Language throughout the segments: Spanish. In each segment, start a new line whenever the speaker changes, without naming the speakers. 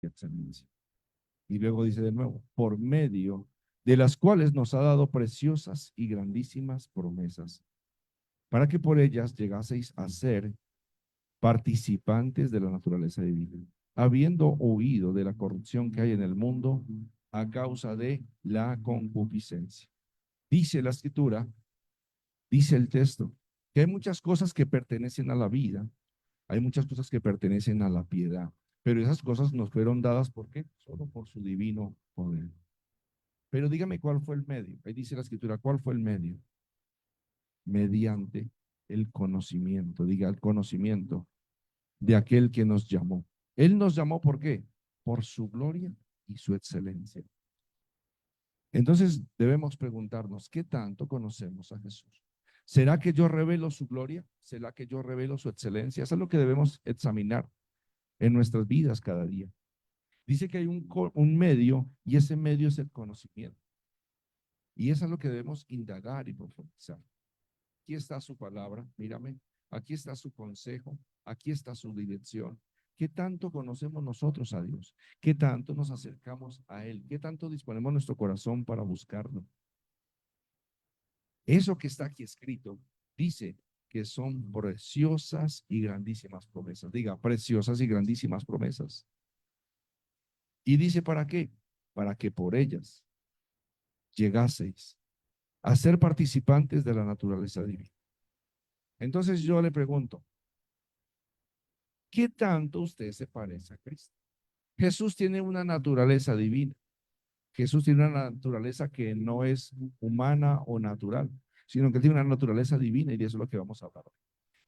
y excelencia. Y luego dice de nuevo, por medio de las cuales nos ha dado preciosas y grandísimas promesas, para que por ellas llegaseis a ser participantes de la naturaleza divina, habiendo huido de la corrupción que hay en el mundo a causa de la concupiscencia. Dice la escritura, dice el texto, que hay muchas cosas que pertenecen a la vida, hay muchas cosas que pertenecen a la piedad, pero esas cosas nos fueron dadas, ¿por qué? Solo por su divino poder. Pero dígame cuál fue el medio. Ahí dice la escritura, ¿cuál fue el medio? Mediante el conocimiento, diga el conocimiento de aquel que nos llamó. Él nos llamó, ¿por qué? Por su gloria y su excelencia. Entonces debemos preguntarnos, ¿qué tanto conocemos a Jesús? ¿Será que yo revelo su gloria? ¿Será que yo revelo su excelencia? Eso es lo que debemos examinar en nuestras vidas cada día. Dice que hay un medio y ese medio es el conocimiento. Y eso es lo que debemos indagar y profundizar. Aquí está su palabra, mírame, aquí está su consejo, aquí está su dirección. ¿Qué tanto conocemos nosotros a Dios? ¿Qué tanto nos acercamos a Él? ¿Qué tanto disponemos nuestro corazón para buscarlo? Eso que está aquí escrito dice que son preciosas y grandísimas promesas. Diga, preciosas y grandísimas promesas. Y dice, ¿para qué? Para que por ellas llegaseis a ser participantes de la naturaleza divina. Entonces yo le pregunto, ¿qué tanto usted se parece a Cristo? Jesús tiene una naturaleza divina. Jesús tiene una naturaleza que no es humana o natural, sino que tiene una naturaleza divina y de eso es lo que vamos a hablar hoy.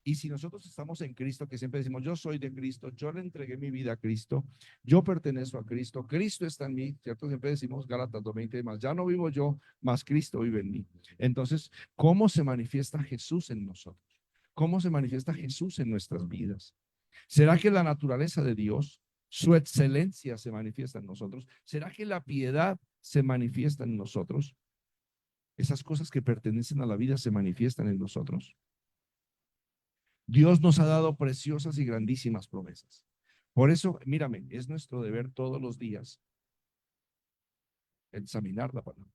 Y si nosotros estamos en Cristo, que siempre decimos, yo soy de Cristo, yo le entregué mi vida a Cristo, yo pertenezco a Cristo, Cristo está en mí, ¿cierto? Siempre decimos Gálatas 2:20 y más, ya no vivo yo, más Cristo vive en mí. Entonces, ¿cómo se manifiesta Jesús en nosotros? ¿Cómo se manifiesta Jesús en nuestras vidas? ¿Será que la naturaleza de Dios, su excelencia se manifiesta en nosotros? ¿Será que la piedad se manifiesta en nosotros? Esas cosas que pertenecen a la vida se manifiestan en nosotros. Dios nos ha dado preciosas y grandísimas promesas. Por eso, mírame, es nuestro deber todos los días examinar la palabra.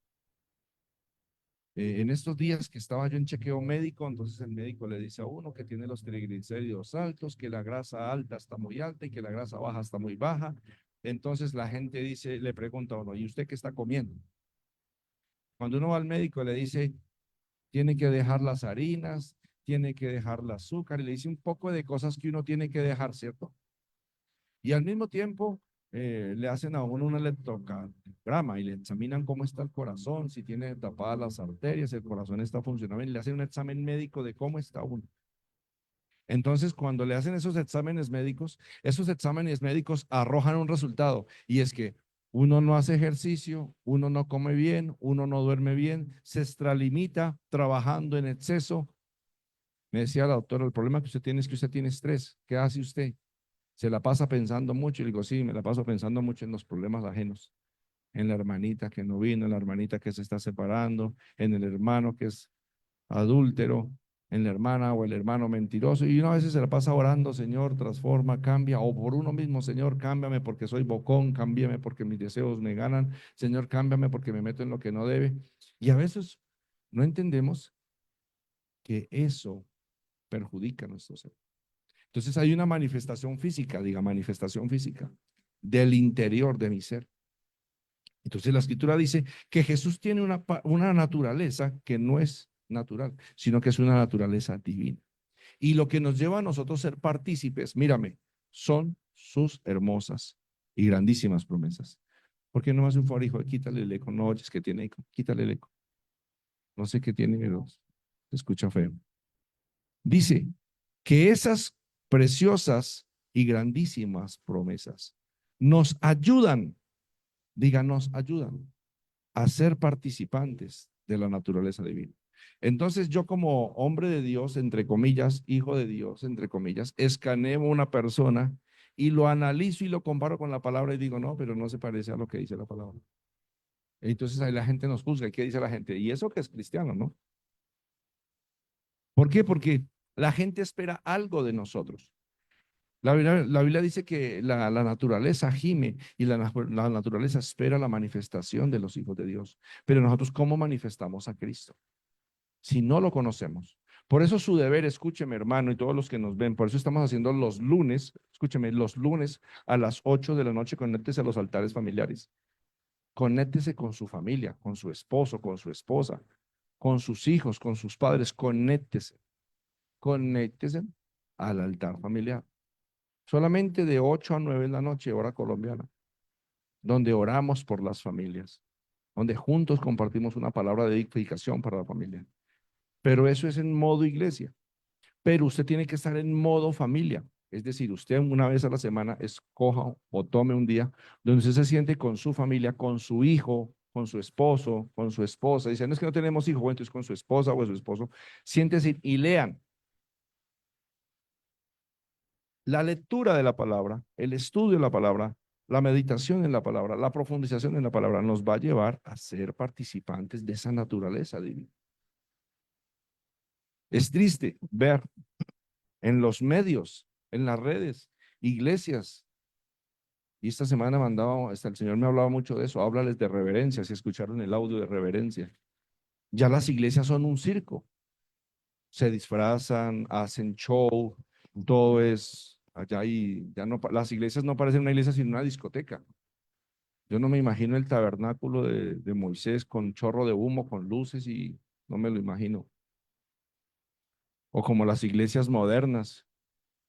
En estos días que estaba yo en chequeo médico, entonces el médico le dice a uno que tiene los triglicéridos altos, que la grasa alta está muy alta y que la grasa baja está muy baja. Entonces la gente dice, le pregunta a uno, ¿y usted qué está comiendo? Cuando uno va al médico le dice, tiene que dejar las harinas, tiene que dejar el azúcar, y le dice un poco de cosas que uno tiene que dejar, ¿cierto? Y al mismo tiempo le hacen a uno un electrocardiograma y le examinan cómo está el corazón, si tiene tapadas las arterias, el corazón está funcionando bien, le hacen un examen médico de cómo está uno. Entonces, cuando le hacen esos exámenes médicos arrojan un resultado y es que uno no hace ejercicio, uno no come bien, uno no duerme bien, se extralimita trabajando en exceso. Me decía la doctora, el problema que usted tiene es que usted tiene estrés. ¿Qué hace usted? Se la pasa pensando mucho. Y digo, sí, me la paso pensando mucho en los problemas ajenos, en la hermanita que no vino, en la hermanita que se está separando, en el hermano que es adúltero, en la hermana o el hermano mentiroso. Y uno a veces se la pasa orando, Señor, transforma, cambia, o por uno mismo, Señor, cámbiame porque soy bocón, cámbiame porque mis deseos me ganan, Señor, cámbiame porque me meto en lo que no debe. Y a veces no entendemos que eso perjudica a nuestro ser. Entonces hay una manifestación física, diga manifestación física, del interior de mi ser. Entonces la escritura dice que Jesús tiene una naturaleza que no es natural, sino que es una naturaleza divina. Y lo que nos lleva a nosotros ser partícipes, mírame, son sus hermosas y grandísimas promesas. ¿Por qué no hace un favor, hijo? Quítale el eco, no oyes que tiene eco, quítale el eco. No sé qué tiene, pero se escucha feo. Dice que esas preciosas y grandísimas promesas nos ayudan, díganos, ayudan a ser participantes de la naturaleza divina. Entonces yo como hombre de Dios, entre comillas, hijo de Dios, entre comillas, escaneo a una persona y lo analizo y lo comparo con la palabra y digo, no, pero no se parece a lo que dice la palabra. Entonces ahí la gente nos juzga. ¿Y qué dice la gente? Y eso que es cristiano, ¿no? ¿Por qué? Porque la gente espera algo de nosotros. La Biblia dice que la naturaleza gime y la naturaleza espera la manifestación de los hijos de Dios. Pero nosotros, ¿cómo manifestamos a Cristo? Si no lo conocemos. Por eso su deber, escúcheme hermano y todos los que nos ven, por eso estamos haciendo los lunes, escúcheme, los lunes a las 8 de la noche, conéctese a los altares familiares. Conéctese con su familia, con su esposo, con su esposa, con sus hijos, con sus padres, conéctese al altar familiar. Solamente de 8 a 9 de la noche, hora colombiana, donde oramos por las familias, donde juntos compartimos una palabra de edificación para la familia. Pero eso es en modo iglesia. Pero usted tiene que estar en modo familia. Es decir, usted una vez a la semana escoja o tome un día donde usted se siente con su familia, con su hijo, con su esposo, con su esposa. Dice, no es que no tenemos hijos, bueno, entonces con su esposa o su esposo. Siéntese y lean. La lectura de la palabra, el estudio de la palabra, la meditación en la palabra, la profundización en la palabra nos va a llevar a ser participantes de esa naturaleza divina. Es triste ver en los medios, en las redes, iglesias. Y esta semana mandaba, hasta el Señor me hablaba mucho de eso, háblales de reverencia, si escucharon el audio de reverencia. Ya las iglesias son un circo, se disfrazan, hacen show, todo es allá y ya no, las iglesias no parecen una iglesia sino una discoteca. Yo no me imagino el tabernáculo de Moisés con chorro de humo, con luces y no me lo imagino. O como las iglesias modernas,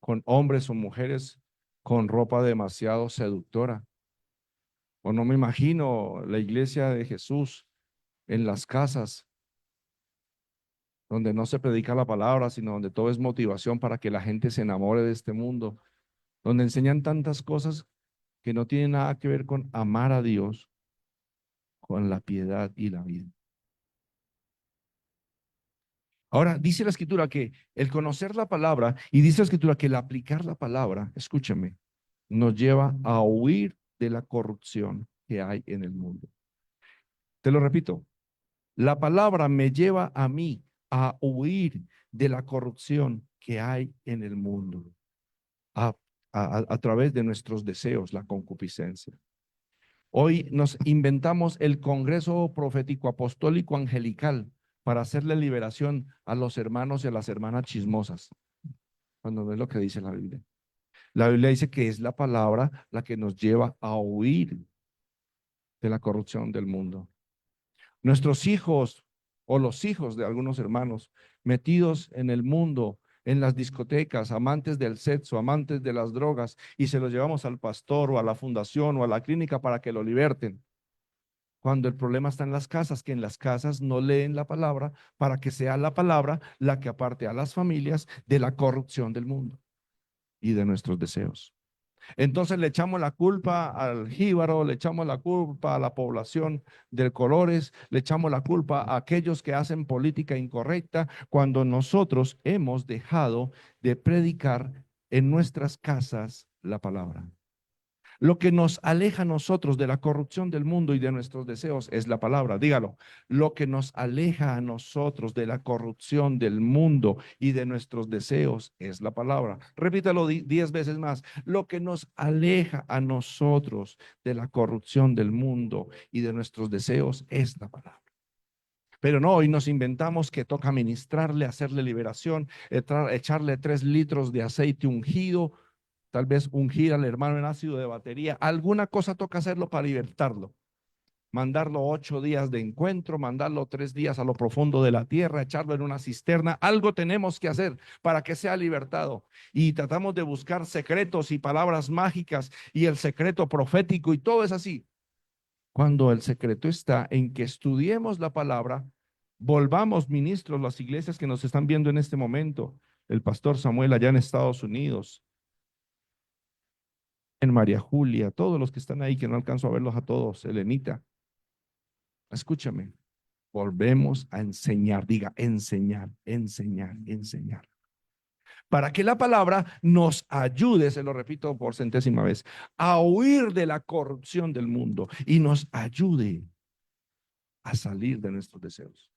con hombres o mujeres con ropa demasiado seductora. O no me imagino la iglesia de Jesús en las casas, donde no se predica la palabra, sino donde todo es motivación para que la gente se enamore de este mundo, donde enseñan tantas cosas que no tienen nada que ver con amar a Dios, con la piedad y la vida. Ahora, dice la escritura que el conocer la palabra y dice la escritura que el aplicar la palabra, escúcheme, nos lleva a huir de la corrupción que hay en el mundo. Te lo repito, la palabra me lleva a mí a huir de la corrupción que hay en el mundo a, a través de nuestros deseos, la concupiscencia. Hoy nos inventamos el Congreso Profético Apostólico Angelical para hacerle liberación a los hermanos y a las hermanas chismosas, cuando no es lo que dice la Biblia. La Biblia dice que es la palabra la que nos lleva a huir de la corrupción del mundo. Nuestros hijos o los hijos de algunos hermanos metidos en el mundo, en las discotecas, amantes del sexo, amantes de las drogas, y se los llevamos al pastor o a la fundación o a la clínica para que lo liberten. Cuando el problema está en las casas, que en las casas no leen la palabra para que sea la palabra la que aparte a las familias de la corrupción del mundo y de nuestros deseos. Entonces le echamos la culpa al jíbaro, le echamos la culpa a la población de colores, le echamos la culpa a aquellos que hacen política incorrecta, cuando nosotros hemos dejado de predicar en nuestras casas la palabra. Lo que nos aleja a nosotros de la corrupción del mundo y de nuestros deseos es la palabra. Dígalo. Lo que nos aleja a nosotros de la corrupción del mundo y de nuestros deseos es la palabra. Repítalo 10 veces más. Lo que nos aleja a nosotros de la corrupción del mundo y de nuestros deseos es la palabra. Pero no, hoy nos inventamos que toca ministrarle, hacerle liberación, echarle 3 litros de aceite ungido, tal vez ungir al hermano en ácido de batería, alguna cosa toca hacerlo para libertarlo. Mandarlo 8 días de encuentro, mandarlo 3 días a lo profundo de la tierra, echarlo en una cisterna. Algo tenemos que hacer para que sea libertado. Y tratamos de buscar secretos y palabras mágicas y el secreto profético y todo es así. Cuando el secreto está en que estudiemos la palabra, volvamos ministros, las iglesias que nos están viendo en este momento, el pastor Samuel allá en Estados Unidos, en María Julia, todos los que están ahí, que no alcanzo a verlos a todos, Elenita, escúchame, volvemos a enseñar, diga, enseñar, enseñar, enseñar. Para que la palabra nos ayude, se lo repito por centésima vez, a huir de la corrupción del mundo y nos ayude a salir de nuestros deseos.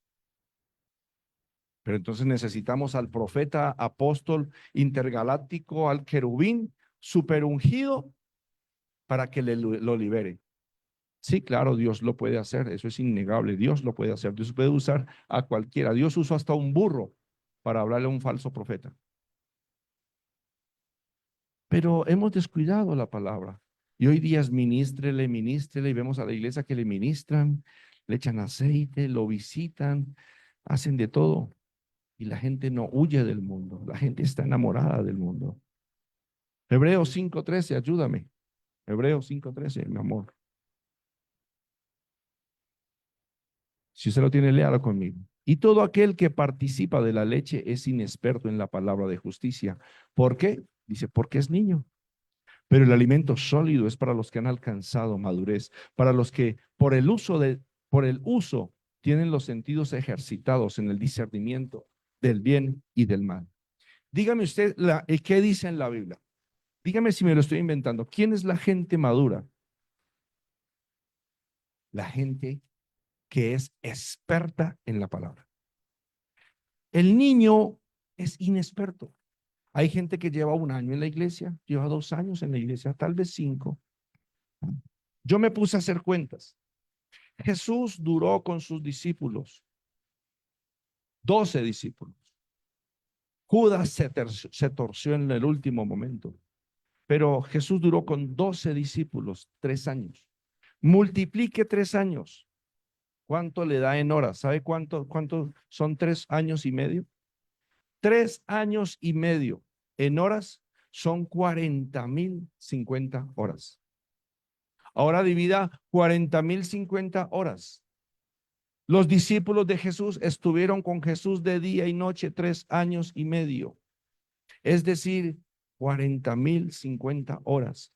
Pero entonces necesitamos al profeta, apóstol intergaláctico, al querubín, super ungido para que lo libere. Sí, claro, Dios lo puede hacer, eso es innegable, Dios lo puede hacer, Dios puede usar a cualquiera, Dios usó hasta un burro para hablarle a un falso profeta. Pero hemos descuidado la palabra. Y hoy día es ministrele, ministrele, y vemos a la iglesia que le ministran, le echan aceite, lo visitan, hacen de todo. Y la gente no huye del mundo, la gente está enamorada del mundo. Hebreos 5:13, ayúdame. Hebreos 5:13, mi amor. Si usted lo tiene, léalo conmigo. Y todo aquel que participa de la leche es inexperto en la palabra de justicia. ¿Por qué? Dice, porque es niño. Pero el alimento sólido es para los que han alcanzado madurez, para los que por el uso tienen los sentidos ejercitados en el discernimiento del bien y del mal. Dígame usted qué dice en la Biblia. Dígame si me lo estoy inventando. ¿Quién es la gente madura? La gente que es experta en la palabra. El niño es inexperto. Hay gente que lleva 1 año en la iglesia, lleva 2 años en la iglesia, tal vez 5. Yo me puse a hacer cuentas. Jesús duró con sus discípulos, 12 discípulos. Judas se torció en el último momento, pero Jesús duró con 12 discípulos 3 años. Multiplique 3 años. ¿Cuánto le da en horas? ¿Sabe cuánto son 3 años y medio? 3 años y medio en horas son 40.050 horas. Ahora divida 40.050 horas. Los discípulos de Jesús estuvieron con Jesús de día y noche 3 años y medio. Es decir, 40.050 horas.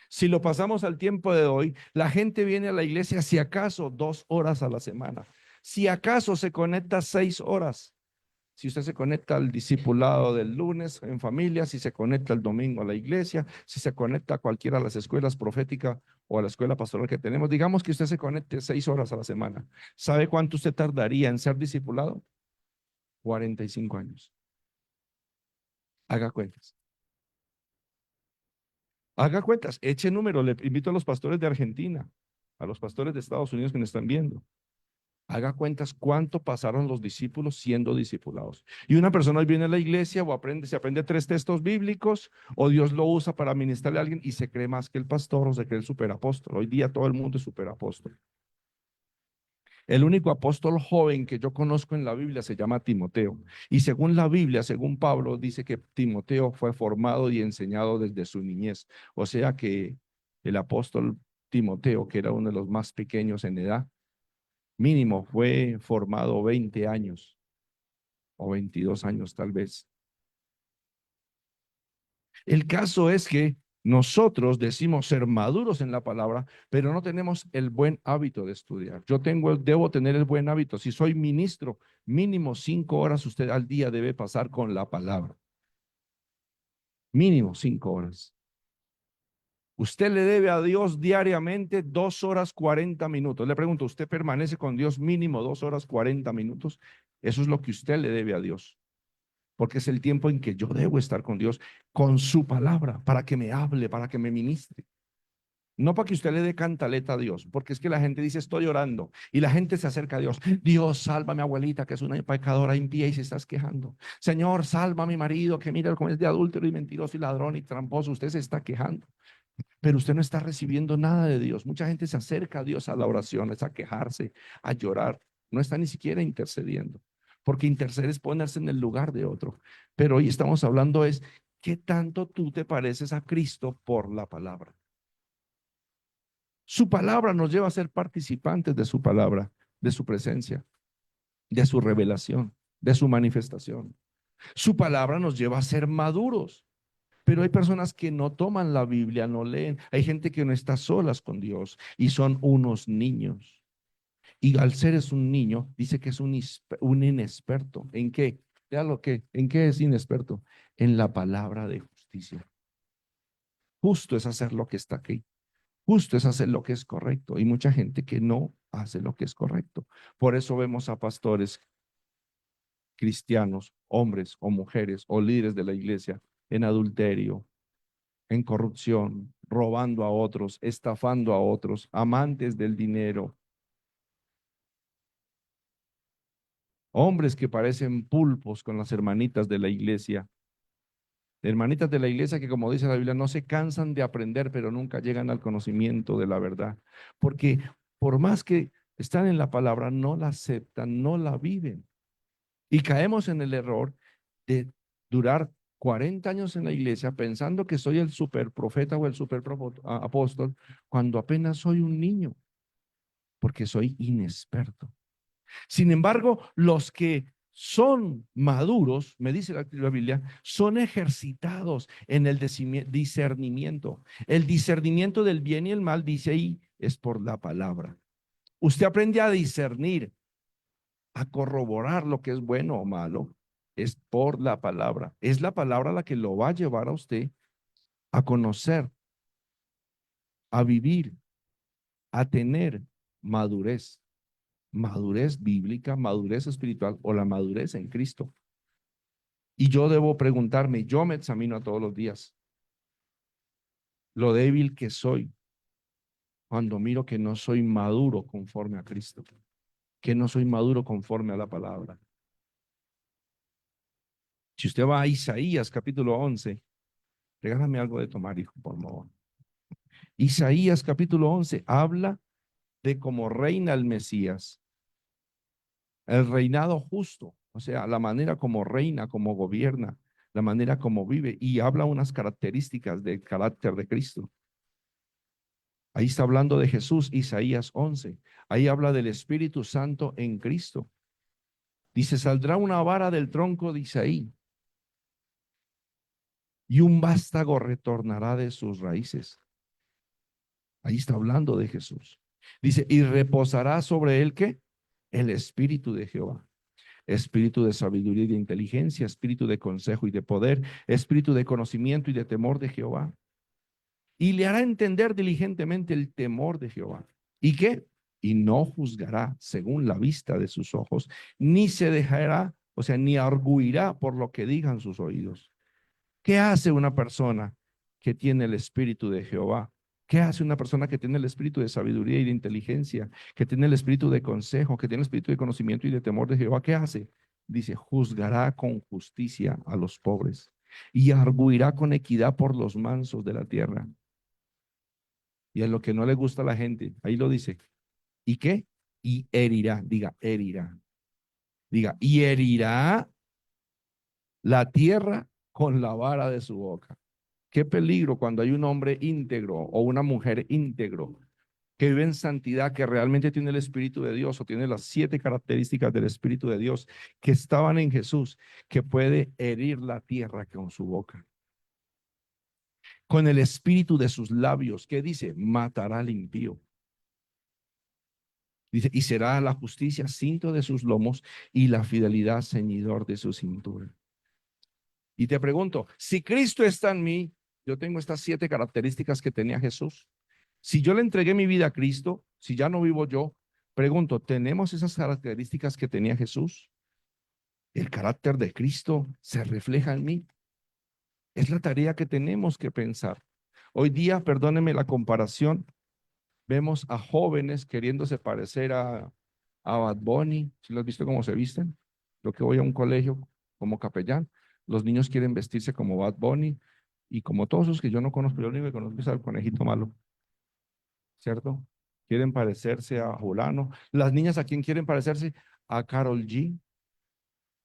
Si lo pasamos al tiempo de hoy, la gente viene a la iglesia si acaso 2 horas a la semana. Si acaso se conecta 6 horas. Si usted se conecta al discipulado del lunes en familia, si se conecta el domingo a la iglesia, si se conecta a cualquiera de las escuelas proféticas o a la escuela pastoral que tenemos, digamos que usted se conecte 6 horas a la semana. ¿Sabe cuánto usted tardaría en ser discipulado? 45 años. Haga cuentas. Haga cuentas, eche número. Le invito a los pastores de Argentina, a los pastores de Estados Unidos que me están viendo. Haga cuentas cuánto pasaron los discípulos siendo discipulados. Y una persona hoy viene a la iglesia o se aprende 3 textos bíblicos, o Dios lo usa para ministrarle a alguien y se cree más que el pastor o se cree el superapóstol. Hoy día todo el mundo es superapóstol. El único apóstol joven que yo conozco en la Biblia se llama Timoteo. Y según la Biblia, según Pablo, dice que Timoteo fue formado y enseñado desde su niñez. O sea que el apóstol Timoteo, que era uno de los más pequeños en edad, mínimo fue formado 20 años o 22 años tal vez. El caso es que nosotros decimos ser maduros en la palabra, pero no tenemos el buen hábito de estudiar. Debo tener el buen hábito. Si soy ministro, mínimo 5 horas usted al día debe pasar con la palabra. Mínimo 5 horas. Usted le debe a Dios diariamente 2 horas 40 minutos. Le pregunto, ¿usted permanece con Dios mínimo 2 horas 40 minutos? Eso es lo que usted le debe a Dios, porque es el tiempo en que yo debo estar con Dios, con su palabra, para que me hable, para que me ministre. No para que usted le dé cantaleta a Dios, porque es que la gente dice estoy orando y la gente se acerca a Dios. Dios, salva a mi abuelita que es una pecadora impía y se está quejando. Señor, salva a mi marido que mira cómo es de adúltero y mentiroso y ladrón y tramposo. Usted se está quejando, pero usted no está recibiendo nada de Dios. Mucha gente se acerca a Dios a la oración, es a quejarse, a llorar. No está ni siquiera intercediendo, porque interceder es ponerse en el lugar de otro. Pero hoy estamos hablando es, ¿qué tanto tú te pareces a Cristo por la palabra? Su palabra nos lleva a ser participantes de su palabra, de su presencia, de su revelación, de su manifestación. Su palabra nos lleva a ser maduros. Pero hay personas que no toman la Biblia, no leen. Hay gente que no está solas con Dios y son unos niños. Y al ser es un niño, dice que es un inexperto. ¿En qué? Ya lo que, ¿en qué es inexperto? En la palabra de justicia. Justo es hacer lo que está aquí. Justo es hacer lo que es correcto. Y mucha gente que no hace lo que es correcto. Por eso vemos a pastores cristianos, hombres o mujeres o líderes de la iglesia en adulterio, en corrupción, robando a otros, estafando a otros, amantes del dinero, hombres que parecen pulpos con las hermanitas de la iglesia que, como dice la Biblia, no se cansan de aprender, pero nunca llegan al conocimiento de la verdad, porque por más que están en la palabra, no la aceptan, no la viven. Y caemos en el error de durar 40 años en la iglesia pensando que soy el super profeta o el super apóstol, cuando apenas soy un niño, porque soy inexperto. Sin embargo, los que son maduros, me dice la Biblia, son ejercitados en el discernimiento. El discernimiento del bien y el mal, dice ahí, es por la palabra. Usted aprende a discernir, a corroborar lo que es bueno o malo, es por la palabra. Es la palabra la que lo va a llevar a usted a conocer, a vivir, a tener madurez. Madurez bíblica, madurez espiritual o la madurez en Cristo. Y yo debo preguntarme, yo me examino a todos los días, lo débil que soy cuando miro que no soy maduro conforme a Cristo, que no soy maduro conforme a la palabra. Si usted va a Isaías capítulo 11, regálame algo de tomar, hijo, por favor. Isaías capítulo 11 habla de cómo reina el Mesías, el reinado justo, o sea, la manera como reina, como gobierna, la manera como vive, y habla unas características del carácter de Cristo. Ahí está hablando de Jesús, Isaías 11. Ahí habla del Espíritu Santo en Cristo. Dice, saldrá una vara del tronco de Isaí y un vástago retornará de sus raíces. Ahí está hablando de Jesús. Dice, y reposará sobre él, ¿qué? El Espíritu de Jehová. Espíritu de sabiduría y de inteligencia, espíritu de consejo y de poder, espíritu de conocimiento y de temor de Jehová. Y le hará entender diligentemente el temor de Jehová. ¿Y qué? Y no juzgará según la vista de sus ojos, ni se dejará, o sea, ni arguirá por lo que digan sus oídos. ¿Qué hace una persona que tiene el espíritu de Jehová? ¿Qué hace una persona que tiene el espíritu de sabiduría y de inteligencia, que tiene el espíritu de consejo, que tiene el espíritu de conocimiento y de temor de Jehová? ¿Qué hace? Dice, juzgará con justicia a los pobres y arguirá con equidad por los mansos de la tierra. Y a lo que no le gusta a la gente, ahí lo dice. ¿Y qué? Y herirá, diga, herirá. Diga, y herirá la tierra con la vara de su boca. Qué peligro cuando hay un hombre íntegro o una mujer íntegro que vive en santidad, que realmente tiene el Espíritu de Dios o tiene las 7 características del Espíritu de Dios que estaban en Jesús, que puede herir la tierra con su boca. Con el espíritu de sus labios, ¿qué dice? Matará al impío. Dice, y será la justicia cinto de sus lomos y la fidelidad ceñidor de su cintura. Y te pregunto, si Cristo está en mí, yo tengo estas 7 características que tenía Jesús. Si yo le entregué mi vida a Cristo, si ya no vivo yo, pregunto, ¿tenemos esas características que tenía Jesús? ¿El carácter de Cristo se refleja en mí? Es la tarea que tenemos que pensar. Hoy día, perdónenme la comparación, vemos a jóvenes queriéndose parecer a Bad Bunny. ¿Sí lo has visto cómo se visten? Lo que voy a un colegio como capellán, los niños quieren vestirse como Bad Bunny y como todos los que yo no conozco, yo lo único que conozco es al conejito malo, ¿cierto? Quieren parecerse a Julano. Las niñas, ¿a quién quieren parecerse? A Karol G,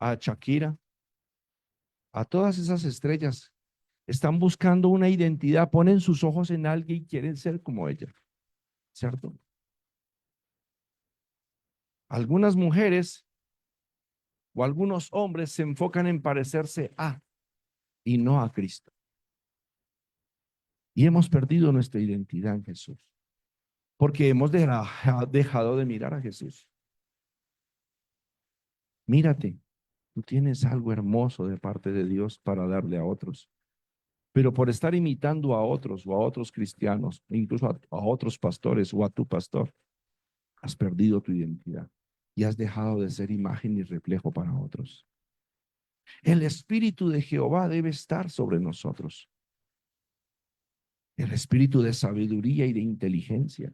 a Shakira, a todas esas estrellas. Están buscando una identidad, ponen sus ojos en alguien y quieren ser como ella, ¿cierto? Algunas mujeres o algunos hombres se enfocan en parecerse a y no a Cristo. Y hemos perdido nuestra identidad en Jesús, porque hemos dejado de mirar a Jesús. Mírate, tú tienes algo hermoso de parte de Dios para darle a otros, pero por estar imitando a otros o a otros cristianos, e incluso a otros pastores o a tu pastor, has perdido tu identidad y has dejado de ser imagen y reflejo para otros. El Espíritu de Jehová debe estar sobre nosotros. el espíritu de sabiduría y de inteligencia,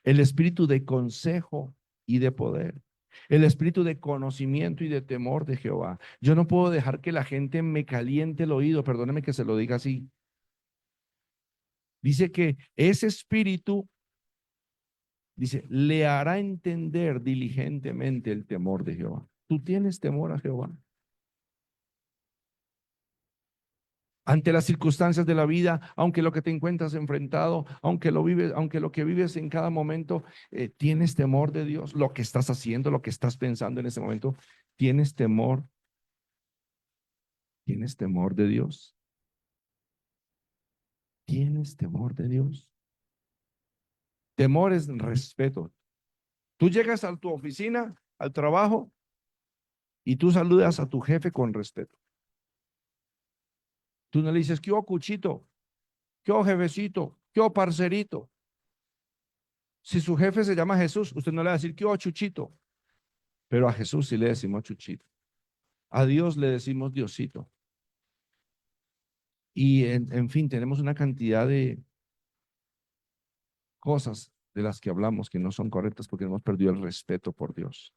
el espíritu de consejo y de poder, el espíritu de conocimiento y de temor de Jehová. Yo no puedo dejar que la gente me caliente el oído, perdóneme que se lo diga así. Dice que ese espíritu, dice, le hará entender diligentemente el temor de Jehová. ¿Tú tienes temor a Jehová? Ante las circunstancias de la vida, aunque lo que te encuentras enfrentado, aunque lo vives, aunque lo que vives en cada momento, tienes temor de Dios, lo que estás haciendo, lo que estás pensando en ese momento, tienes temor de Dios, tienes temor de Dios. Temor es respeto. Tú llegas a tu oficina, al trabajo, y tú saludas a tu jefe con respeto. Tú no le dices, ¿qué cuchito? ¿Qué jefecito? ¿Qué parcerito? Si su jefe se llama Jesús, usted no le va a decir, ¿qué chuchito? Pero a Jesús sí le decimos chuchito. A Dios le decimos Diosito. Y en fin, tenemos una cantidad de cosas de las que hablamos que no son correctas porque hemos perdido el respeto por Dios.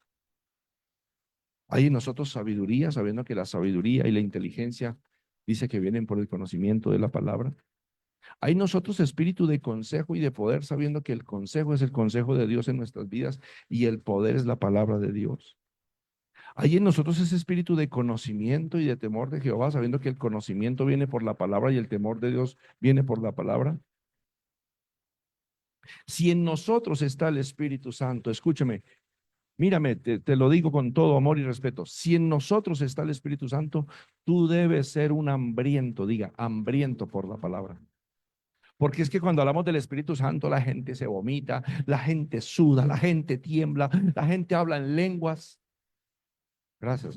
Hay en nosotros sabiduría, sabiendo que la sabiduría y la inteligencia dice que vienen por el conocimiento de la palabra. Hay en nosotros espíritu de consejo y de poder, sabiendo que el consejo es el consejo de Dios en nuestras vidas y el poder es la palabra de Dios. Hay en nosotros ese espíritu de conocimiento y de temor de Jehová, sabiendo que el conocimiento viene por la palabra y el temor de Dios viene por la palabra. Si en nosotros está el Espíritu Santo, escúchame, mírame, te lo digo con todo amor y respeto. Si en nosotros está el Espíritu Santo, tú debes ser un hambriento, diga, hambriento por la palabra. Porque es que cuando hablamos del Espíritu Santo, la gente se vomita, la gente suda, la gente tiembla, la gente habla en lenguas. Gracias.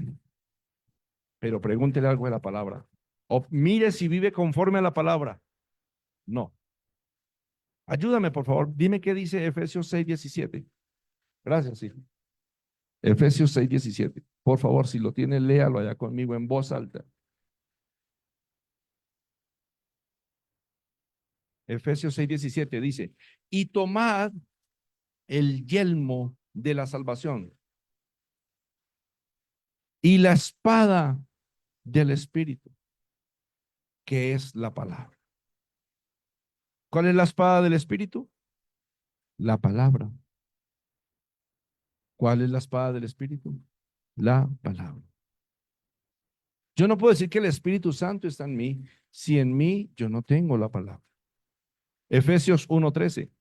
Pero pregúntele algo de la palabra. O mire si vive conforme a la palabra. No. Ayúdame, por favor. Dime qué dice Efesios 6:17. Gracias, hijo. Efesios 6:17. Por favor, si lo tiene, léalo allá conmigo en voz alta. Efesios 6:17 dice, y tomad el yelmo de la salvación y la espada del Espíritu, que es la palabra. ¿Cuál es la espada del Espíritu? La palabra. ¿Cuál es la espada del Espíritu? La palabra. Yo no puedo decir que el Espíritu Santo está en mí si en mí yo no tengo la palabra. Efesios 1:13.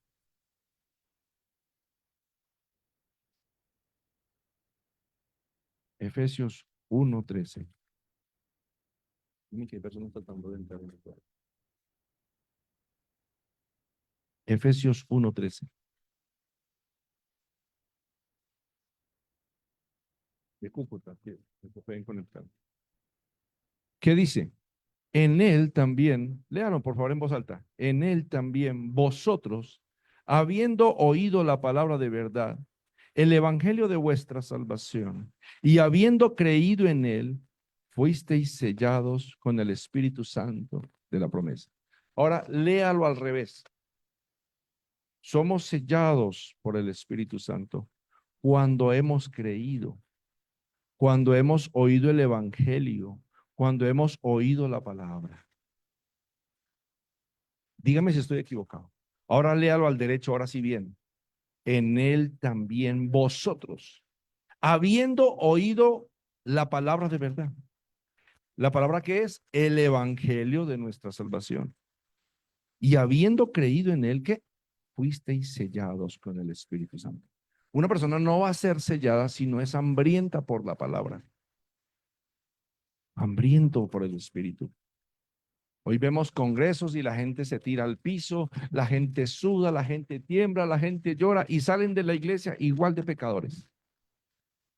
Efesios 1:13. Efesios 1:13. De Cúcuta, que se pueden conectar. ¿Qué dice? En él también, léanlo por favor en voz alta, en él también vosotros, habiendo oído la palabra de verdad, el evangelio de vuestra salvación, y habiendo creído en él, fuisteis sellados con el Espíritu Santo de la promesa. Ahora, léalo al revés. Somos sellados por el Espíritu Santo cuando hemos creído, cuando hemos oído el evangelio, cuando hemos oído la palabra. Dígame si estoy equivocado. Ahora léalo al derecho, ahora sí bien. En él también vosotros, habiendo oído la palabra de verdad. La palabra que es el evangelio de nuestra salvación. Y habiendo creído en él, que fuisteis sellados con el Espíritu Santo. Una persona no va a ser sellada si no es hambrienta por la palabra. Hambriento por el Espíritu. Hoy vemos congresos y la gente se tira al piso, la gente suda, la gente tiembla, la gente llora y salen de la iglesia igual de pecadores.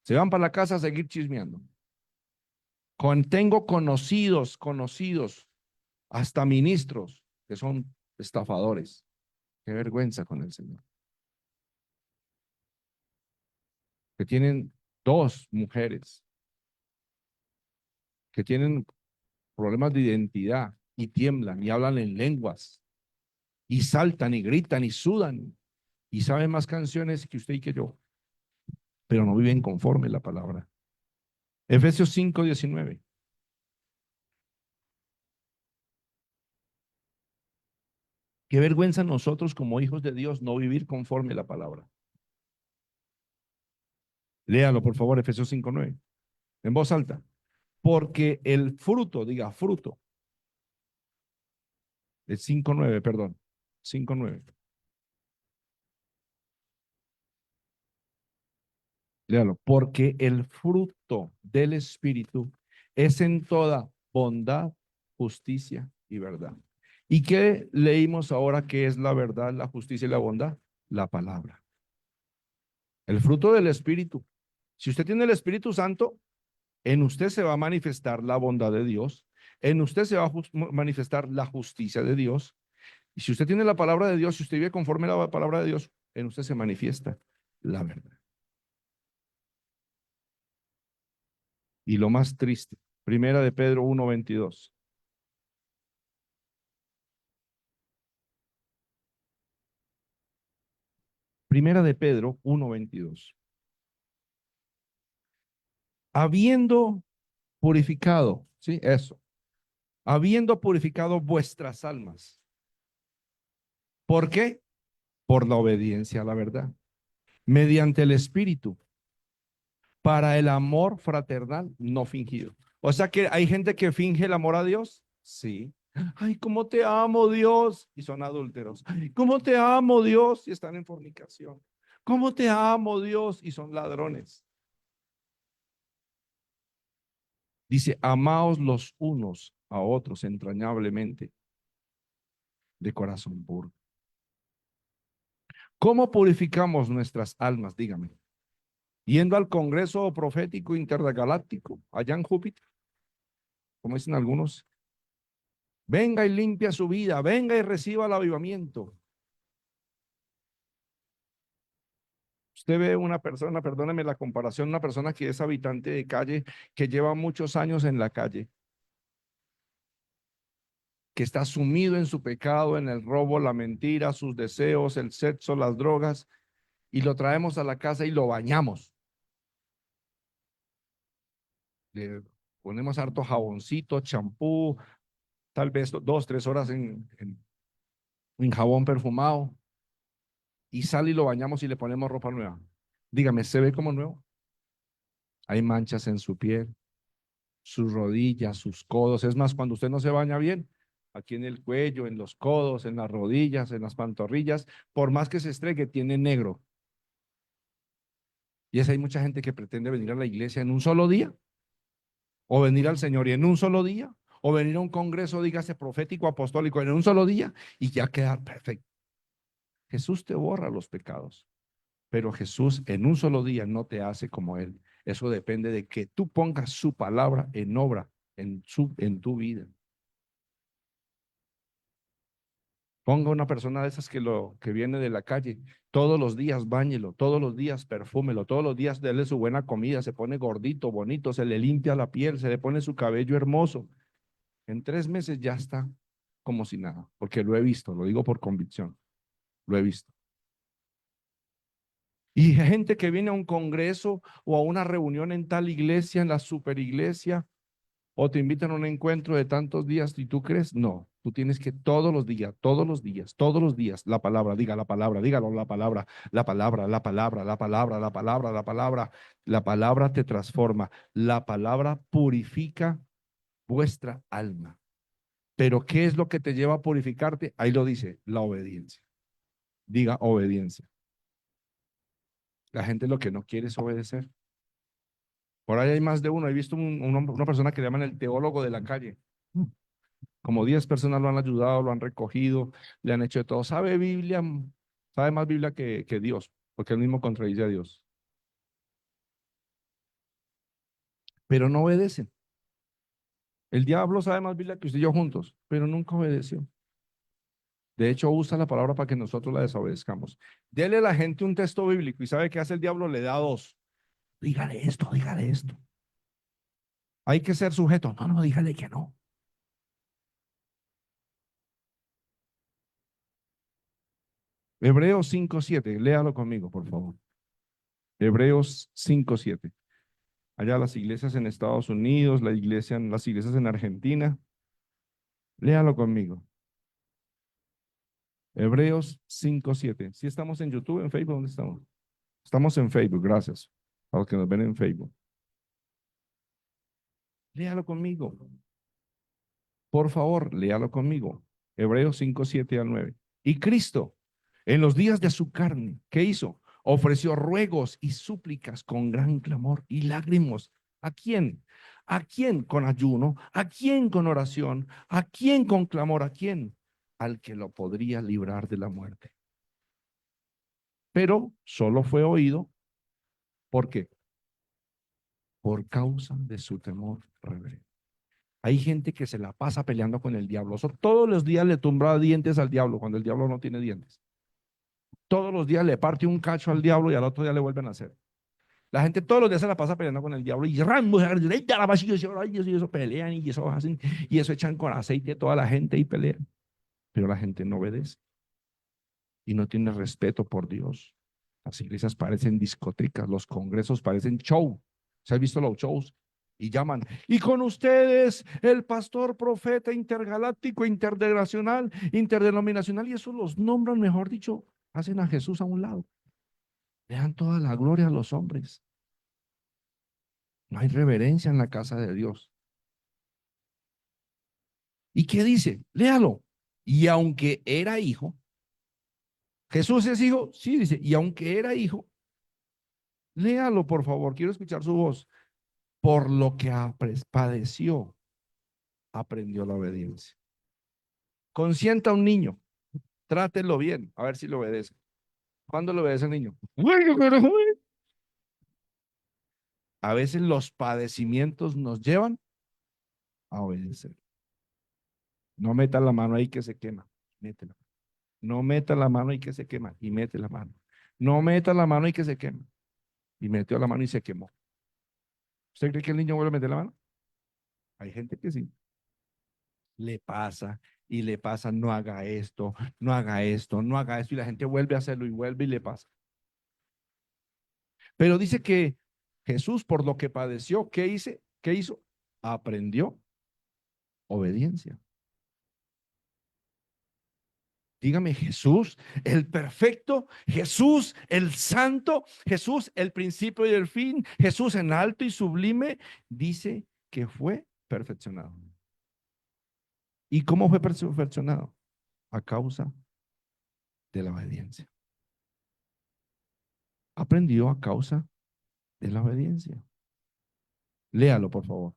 Se van para la casa a seguir chismeando. Tengo conocidos, hasta ministros que son estafadores. Qué vergüenza con el Señor. Que tienen dos mujeres, que tienen problemas de identidad y tiemblan y hablan en lenguas. y saltan y gritan y sudan y saben más canciones que usted y que yo, pero no viven conforme la palabra. Efesios 5:19. Qué vergüenza nosotros como hijos de Dios no vivir conforme la palabra. Léalo, por favor, Efesios 5:9, en voz alta. Porque el fruto, diga fruto, es 5:9, perdón, 5:9. Léalo, porque el fruto del Espíritu es en toda bondad, justicia y verdad. ¿Y qué leímos ahora que es la verdad, la justicia y la bondad? La palabra. El fruto del Espíritu. Si usted tiene el Espíritu Santo, en usted se va a manifestar la bondad de Dios, en usted se va a manifestar la justicia de Dios. Y si usted tiene la palabra de Dios, si usted vive conforme a la palabra de Dios, en usted se manifiesta la verdad. Y lo más triste, Primera de Pedro 1:22. Primera de Pedro 1:22. Habiendo purificado, sí, eso, habiendo purificado vuestras almas. ¿Por qué? Por la obediencia a la verdad, mediante el Espíritu, para el amor fraternal no fingido. O sea que hay gente que finge el amor a Dios. Sí. Ay, cómo te amo, Dios. Y son adúlteros. Ay, cómo te amo, Dios. Y están en fornicación. Cómo te amo, Dios. Y son ladrones. Dice, amaos los unos a otros entrañablemente, de corazón puro. ¿Cómo purificamos nuestras almas? Dígame. Yendo al Congreso Profético Intergaláctico, allá en Júpiter, como dicen algunos. Venga y limpia su vida, venga y reciba el avivamiento. Usted ve una persona, perdóneme la comparación, una persona que es habitante de calle, que lleva muchos años en la calle, que está sumido en su pecado, en el robo, la mentira, sus deseos, el sexo, las drogas, y lo traemos a la casa y lo bañamos. Le ponemos harto jaboncito, champú, tal vez 2, 3 horas en jabón perfumado, y sale y lo bañamos y le ponemos ropa nueva. Dígame, ¿se ve como nuevo? Hay manchas en su piel, sus rodillas, sus codos. Es más, cuando usted no se baña bien, aquí en el cuello, en los codos, en las rodillas, en las pantorrillas, por más que se estregue, tiene negro. Y es hay mucha gente que pretende venir a la iglesia en un solo día, o venir al Señor y en un solo día, o venir a un congreso, dígase profético, apostólico, en un solo día y ya quedar perfecto. Jesús te borra los pecados, pero Jesús en un solo día no te hace como Él. Eso depende de que tú pongas su palabra en obra en tu vida. Ponga una persona de esas que viene de la calle, todos los días báñelo, todos los días perfúmelo, todos los días dele su buena comida, se pone gordito, bonito, se le limpia la piel, se le pone su cabello hermoso. En 3 meses ya está como si nada, porque lo he visto, lo digo por convicción, lo he visto. Y gente que viene a un congreso o a una reunión en tal iglesia, en la superiglesia, o te invitan a un encuentro de tantos días y tú crees, no, tú tienes que todos los días, todos los días, todos los días, la palabra, diga la palabra, dígalo, la palabra, la palabra, la palabra, la palabra, la palabra, la palabra, la palabra te transforma, la palabra purifica vuestra alma. Pero ¿qué es lo que te lleva a purificarte? Ahí lo dice, la obediencia. Diga obediencia. La gente lo que no quiere es obedecer. Por ahí hay más de uno. He visto una persona que le llaman el teólogo de la calle. Como 10 personas lo han ayudado, lo han recogido, le han hecho de todo. Sabe Biblia, sabe más Biblia que Dios, porque él mismo contradice a Dios. Pero no obedecen. El diablo sabe más Biblia que usted y yo juntos, pero nunca obedeció. De hecho, usa la palabra para que nosotros la desobedezcamos. Dele a la gente un texto bíblico y sabe qué hace el diablo, le da dos. Dígale esto, dígale esto. Hay que ser sujeto. No, no, dígale que no. Hebreos 5:7, léalo conmigo, por favor. Hebreos 5:7. Allá las iglesias en Estados Unidos, las iglesias en Argentina. Léalo conmigo. Hebreos 5:7. ¿Sí estamos en YouTube, en Facebook? ¿Dónde estamos? Estamos en Facebook, gracias. A los que nos ven en Facebook. Léalo conmigo. Por favor, léalo conmigo. Hebreos 5:7 al 9. Y Cristo, en los días de su carne, ¿qué hizo? Ofreció ruegos y súplicas con gran clamor y lágrimas. ¿A quién? ¿A quién con ayuno? ¿A quién con oración? ¿A quién con clamor? ¿A quién? Al que lo podría librar de la muerte. Pero solo fue oído. ¿Por qué? Por causa de su temor reverente. Hay gente que se la pasa peleando con el diablo. Todos los días le tumba dientes al diablo cuando el diablo no tiene dientes. Todos los días le parte un cacho al diablo y al otro día le vuelven a hacer. La gente todos los días se la pasa peleando con el diablo y Rambo, y eso pelean y eso hacen y eso echan con aceite a toda la gente y pelean. Pero la gente no obedece y no tiene respeto por Dios. Las iglesias parecen discotecas, los congresos parecen show. ¿Se han visto los shows? Y llaman, y con ustedes el pastor, profeta intergaláctico, intergeneracional, interdenominacional, y eso los nombran, mejor dicho, hacen a Jesús a un lado. Le dan toda la gloria a los hombres. No hay reverencia en la casa de Dios. ¿Y qué dice? Léalo. Y aunque era hijo, Jesús es hijo, sí, dice, y aunque era hijo, léalo por favor, quiero escuchar su voz. Por lo que padeció, aprendió la obediencia. Consienta a un niño, trátelo bien, a ver si lo obedece. ¿Cuándo lo obedece el niño? A veces los padecimientos nos llevan a obedecer. No meta la mano ahí que se quema, métela. No meta la mano ahí que se quema y mete la mano. No meta la mano ahí que se quema y metió la mano y se quemó. ¿Usted cree que el niño vuelve a meter la mano? Hay gente que sí. Le pasa y le pasa, no haga esto, no haga esto, no haga esto, y la gente vuelve a hacerlo y vuelve y le pasa. Pero dice que Jesús, por lo que padeció, ¿qué hizo? ¿Qué hizo? Aprendió obediencia. Dígame, Jesús, el perfecto, Jesús, el santo, Jesús, el principio y el fin, Jesús en alto y sublime, dice que fue perfeccionado. ¿Y cómo fue perfeccionado? A causa de la obediencia. Aprendió a causa de la obediencia. Léalo, por favor.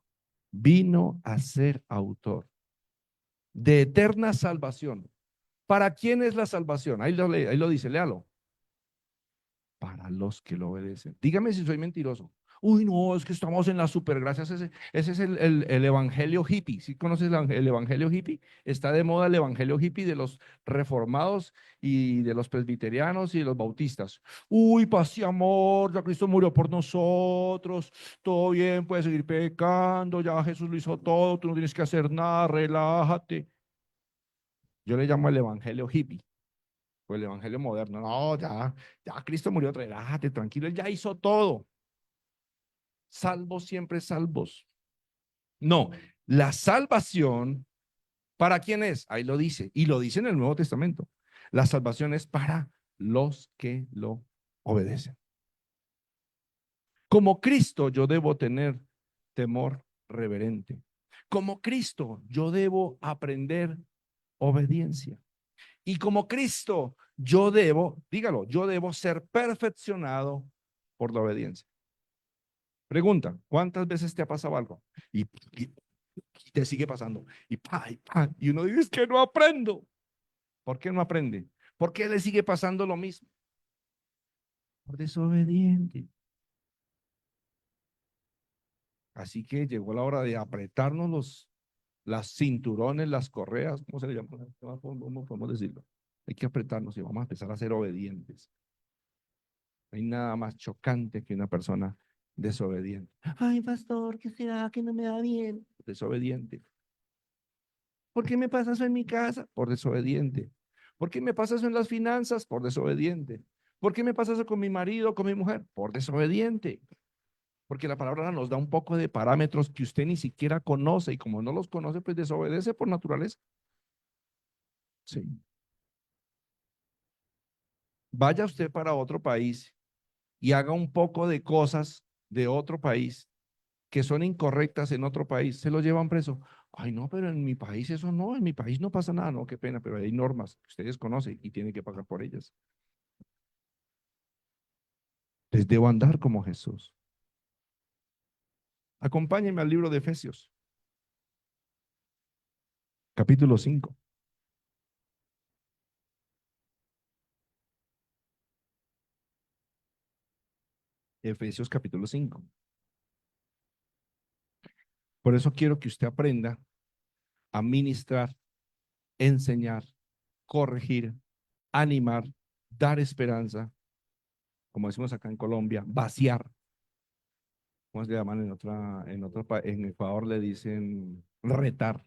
Vino a ser autor de eterna salvación. ¿Para quién es la salvación? Ahí lo dice, léalo. Para los que lo obedecen. Dígame si soy mentiroso. Uy, no, es que estamos en las supergracias. Ese es el evangelio hippie. ¿Sí conoces el evangelio hippie? Está de moda el evangelio hippie de los reformados y de los presbiterianos y de los bautistas. Uy, paz y amor, ya Cristo murió por nosotros. Todo bien, puedes seguir pecando. Ya Jesús lo hizo todo. Tú no tienes que hacer nada. Relájate. Yo le llamo el evangelio hippie. O el evangelio moderno. No, ya Cristo murió, relájate, tranquilo, él ya hizo todo. Salvos siempre salvos. No, la salvación, ¿para quién es? Ahí lo dice, y lo dice en el Nuevo Testamento. La salvación es para los que lo obedecen. Como Cristo, yo debo tener temor reverente. Como Cristo, yo debo aprender obediencia. Y como Cristo, yo debo, dígalo, yo debo ser perfeccionado por la obediencia. Pregunta, ¿cuántas veces te ha pasado algo? Y te sigue pasando. Y uno dice, es que no aprendo. ¿Por qué no aprende? ¿Por qué le sigue pasando lo mismo? Por desobediente. Así que llegó la hora de apretarnos las cinturones, las correas, ¿cómo se le llama? ¿Cómo podemos decirlo? Hay que apretarnos y vamos a empezar a ser obedientes. No hay nada más chocante que una persona desobediente. Ay, pastor, ¿qué será que no me da bien? Desobediente. ¿Por qué me pasa eso en mi casa? Por desobediente. ¿Por qué me pasa eso en las finanzas? Por desobediente. ¿Por qué me pasa eso con mi marido, con mi mujer? Por desobediente. Porque la palabra nos da un poco de parámetros que usted ni siquiera conoce y como no los conoce, pues desobedece por naturaleza. Sí. Vaya usted para otro país y haga un poco de cosas de otro país que son incorrectas en otro país, se lo llevan preso. Ay, no, pero en mi país eso no, en mi país no pasa nada, no, qué pena, pero hay normas que ustedes conocen y tienen que pagar por ellas. Les debo andar como Jesús. Acompáñenme al libro de Efesios, capítulo 5. Efesios capítulo 5. Por eso quiero que usted aprenda a ministrar, enseñar, corregir, animar, dar esperanza, como decimos acá en Colombia, vaciar. ¿Cómo se llaman en Ecuador le dicen retar?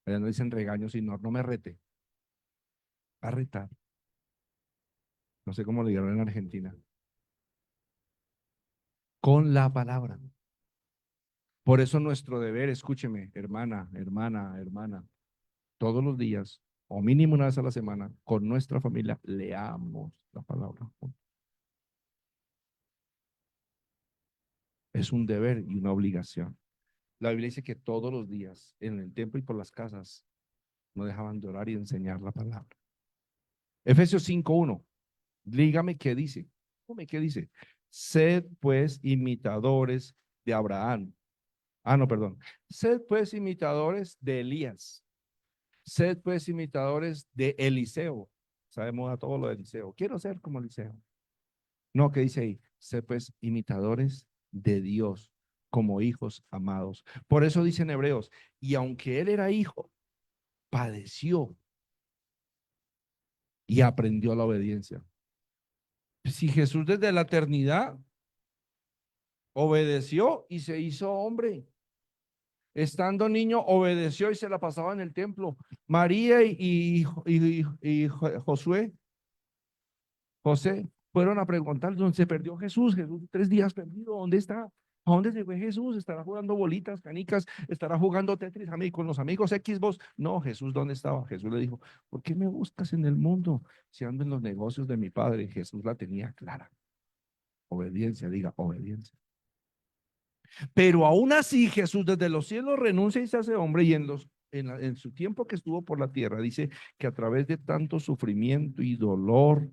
Allá no dicen regaño, sino no me rete, a retar. No sé cómo le llaman en Argentina. Con la palabra. Por eso nuestro deber, escúcheme, hermana, hermana, hermana, todos los días, o mínimo una vez a la semana, con nuestra familia, leamos la palabra. Es un deber y una obligación. La Biblia dice que todos los días, en el templo y por las casas, no dejaban de orar y enseñar la palabra. Efesios 5:1. Dígame qué dice. Dígame qué dice. Sed pues imitadores de Abraham. Ah, no, perdón. Sed pues imitadores de Elías. Sed pues imitadores de Eliseo. Sabemos a todo lo de Eliseo. Quiero ser como Eliseo. No, ¿qué dice ahí? Sed pues imitadores de Dios como hijos amados. Por eso dicen Hebreos, y aunque él era hijo, padeció y aprendió la obediencia. Si Jesús desde la eternidad obedeció y se hizo hombre. Estando niño, obedeció y se la pasaba en el templo. María y Josué, José, fueron a preguntar dónde se perdió Jesús. Jesús 3 días perdido. ¿Dónde está? ¿A dónde se fue Jesús? ¿Estará jugando bolitas, canicas? ¿Estará jugando Tetris con los amigos Xbox? No, Jesús, ¿dónde estaba? Jesús le dijo, ¿por qué me buscas en el mundo si ando en los negocios de mi padre? Jesús la tenía clara. Obediencia, diga, obediencia. Pero aún así Jesús desde los cielos renuncia y se hace hombre y en su tiempo que estuvo por la tierra dice que a través de tanto sufrimiento y dolor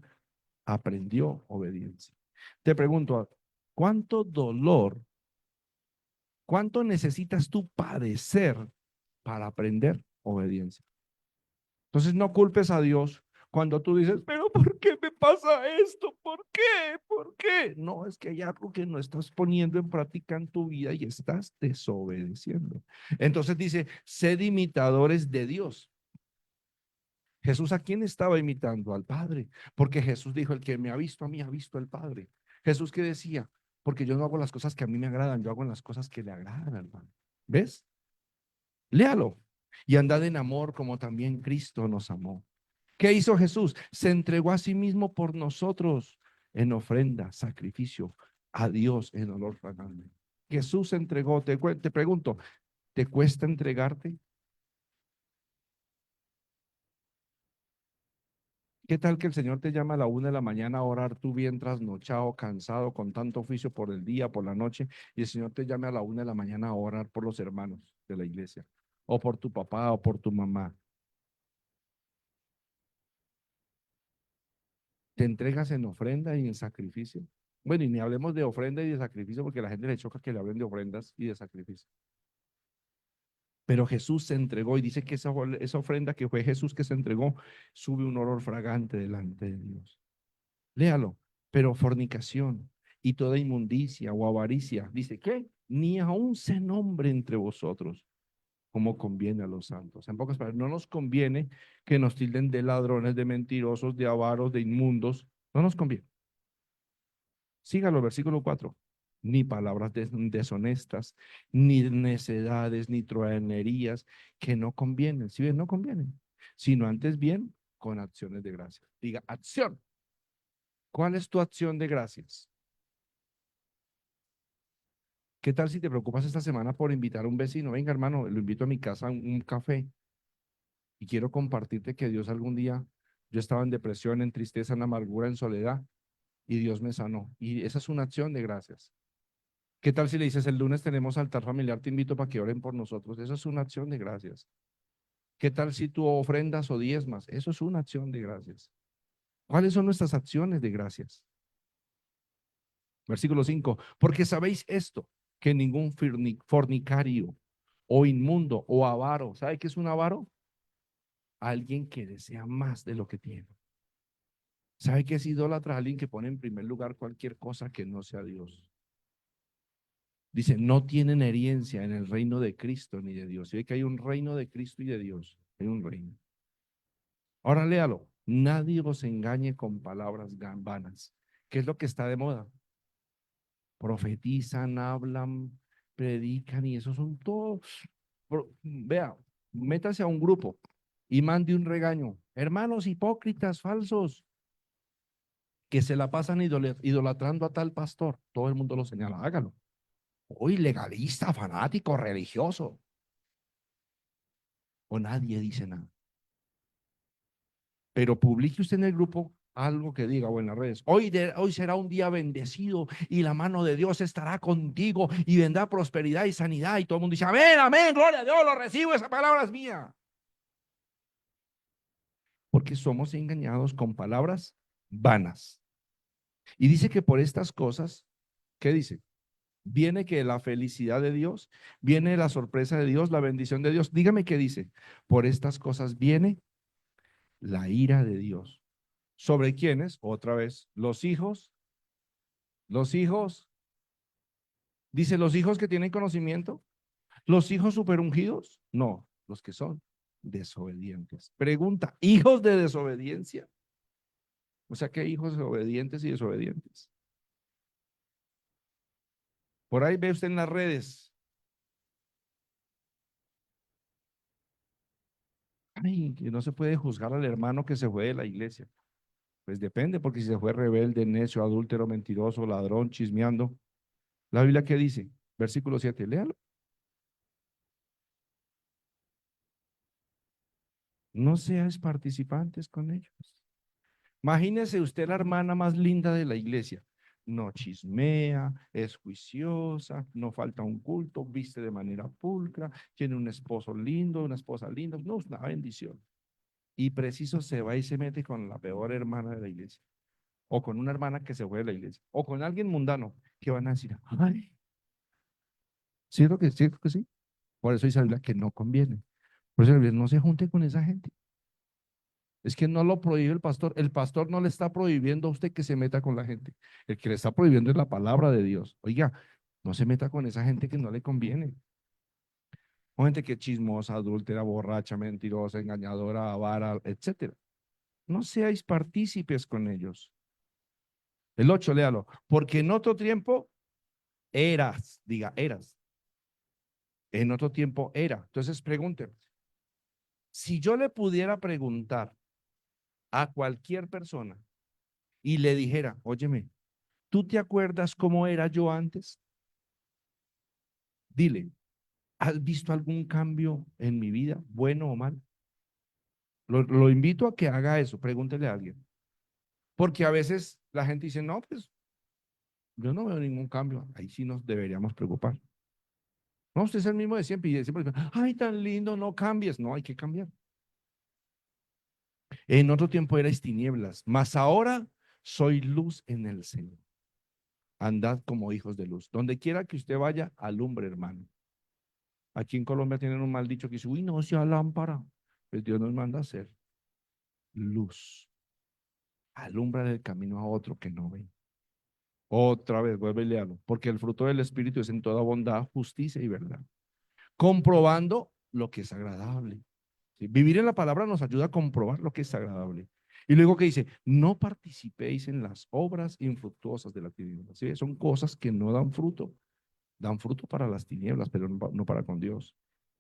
aprendió obediencia. Te pregunto, ¿cuánto dolor, cuánto necesitas tú padecer para aprender obediencia? Entonces no culpes a Dios cuando tú dices, pero ¿por qué me pasa esto? ¿Por qué? ¿Por qué? No, es que hay algo que no estás poniendo en práctica en tu vida y estás desobedeciendo. Entonces dice, sed imitadores de Dios. Jesús, ¿a quién estaba imitando? Al Padre, porque Jesús dijo, el que me ha visto a mí ha visto al Padre. Jesús, ¿qué decía? Porque yo no hago las cosas que a mí me agradan, yo hago las cosas que le agradan, hermano. ¿Ves? Léalo. Y andad en amor como también Cristo nos amó. ¿Qué hizo Jesús? Se entregó a sí mismo por nosotros en ofrenda, sacrificio a Dios en olor fragante. Jesús se entregó. Te pregunto, ¿te cuesta entregarte? ¿Qué tal que el Señor te llama a la 1 de la mañana a orar tú bien trasnochado, cansado, con tanto oficio por el día, por la noche, y el Señor te llame a la 1 de la mañana a orar por los hermanos de la iglesia, o por tu papá, o por tu mamá? ¿Te entregas en ofrenda y en sacrificio? Bueno, y ni hablemos de ofrenda y de sacrificio porque a la gente le choca que le hablen de ofrendas y de sacrificio. Pero Jesús se entregó y dice que esa ofrenda que fue Jesús que se entregó sube un olor fragante delante de Dios. Léalo. Pero fornicación y toda inmundicia o avaricia, dice que ni aún se nombre entre vosotros como conviene a los santos. En pocas palabras, no nos conviene que nos tilden de ladrones, de mentirosos, de avaros, de inmundos. No nos conviene. Sígalo, versículo 4. Ni palabras deshonestas, ni necedades, ni truanerías que no convienen. Si bien no convienen, sino antes bien con acciones de gracias. Diga, acción. ¿Cuál es tu acción de gracias? ¿Qué tal si te preocupas esta semana por invitar a un vecino? Venga, hermano, lo invito a mi casa a un café y quiero compartirte que Dios algún día, yo estaba en depresión, en tristeza, en amargura, en soledad y Dios me sanó. Y esa es una acción de gracias. ¿Qué tal si le dices, el lunes tenemos altar familiar, te invito para que oren por nosotros? Eso es una acción de gracias. ¿Qué tal si tú ofrendas o diezmas? Eso es una acción de gracias. ¿Cuáles son nuestras acciones de gracias? Versículo 5. Porque sabéis esto, que ningún fornicario o inmundo o avaro, ¿sabe qué es un avaro? Alguien que desea más de lo que tiene. ¿Sabe qué es idólatra? Alguien que pone en primer lugar cualquier cosa que no sea Dios. Dice, no tienen herencia en el reino de Cristo ni de Dios. ¿Sí ve que hay un reino de Cristo y de Dios? Hay un reino. Ahora léalo. Nadie os engañe con palabras vanas. ¿Qué es lo que está de moda? Profetizan, hablan, predican y eso son todos. Vea, métase a un grupo y mande un regaño. Hermanos hipócritas, falsos, que se la pasan idolatrando a tal pastor. Todo el mundo lo señala, hágalo. Hoy legalista, fanático, religioso. O nadie dice nada. Pero publique usted en el grupo algo que diga o en las redes. Hoy será un día bendecido y la mano de Dios estará contigo y vendrá prosperidad y sanidad. Y todo el mundo dice, amén, amén, gloria a Dios, lo recibo, esa palabra es mía. Porque somos engañados con palabras vanas. Y dice que por estas cosas, ¿qué dice? Viene que la felicidad de Dios, viene la sorpresa de Dios, la bendición de Dios. Dígame qué dice. Por estas cosas viene la ira de Dios. ¿Sobre quiénes? Otra vez, los hijos, dice los hijos que tienen conocimiento, los hijos superungidos, no, los que son desobedientes. Pregunta, ¿hijos de desobediencia? O sea, ¿qué hijos obedientes y desobedientes? Por ahí ve usted en las redes. Ay, que no se puede juzgar al hermano que se fue de la iglesia. Pues depende, porque si se fue rebelde, necio, adúltero, mentiroso, ladrón, chismeando. ¿La Biblia qué dice? Versículo 7, léalo. No seáis participantes con ellos. Imagínese usted la hermana más linda de la iglesia. No chismea, es juiciosa, no falta un culto, viste de manera pulcra, tiene un esposo lindo, una esposa linda. No, es una bendición. Y preciso se va y se mete con la peor hermana de la iglesia. O con una hermana que se fue de la iglesia. O con alguien mundano que van a decir, ay, ¿cierto que sí? Por eso dice la Biblia que no conviene. Por eso no se junte con esa gente. Es que no lo prohíbe el pastor. El pastor no le está prohibiendo a usted que se meta con la gente. El que le está prohibiendo es la palabra de Dios. Oiga, no se meta con esa gente que no le conviene. O gente que es chismosa, adúltera, borracha, mentirosa, engañadora, avara, etcétera. No seáis partícipes con ellos. El 8, léalo. Porque en otro tiempo eras, diga, eras. En otro tiempo era. Entonces pregúnteme. Si yo le pudiera preguntar a cualquier persona y le dijera, óyeme, ¿tú te acuerdas cómo era yo antes? Dile, ¿has visto algún cambio en mi vida, bueno o mal? Lo invito a que haga eso, pregúntele a alguien. Porque a veces la gente dice, no, pues yo no veo ningún cambio. Ahí sí nos deberíamos preocupar. No, usted es el mismo de siempre y de siempre, ay, tan lindo, no cambies. No, hay que cambiar. En otro tiempo erais tinieblas, mas ahora soy luz en el Señor. Andad como hijos de luz. Donde quiera que usted vaya, alumbre, hermano. Aquí en Colombia tienen un mal dicho que dice, uy, no sea lámpara. Pues Dios nos manda a ser luz. Alumbra el camino a otro que no ve. Otra vez, vuelve y léalo. Porque el fruto del Espíritu es en toda bondad, justicia y verdad. Comprobando lo que es agradable. ¿Sí? Vivir en la palabra nos ayuda a comprobar lo que es agradable. Y luego que dice, no participéis en las obras infructuosas de la tiniebla. ¿Sí? Son cosas que no dan fruto para las tinieblas, pero no para con Dios.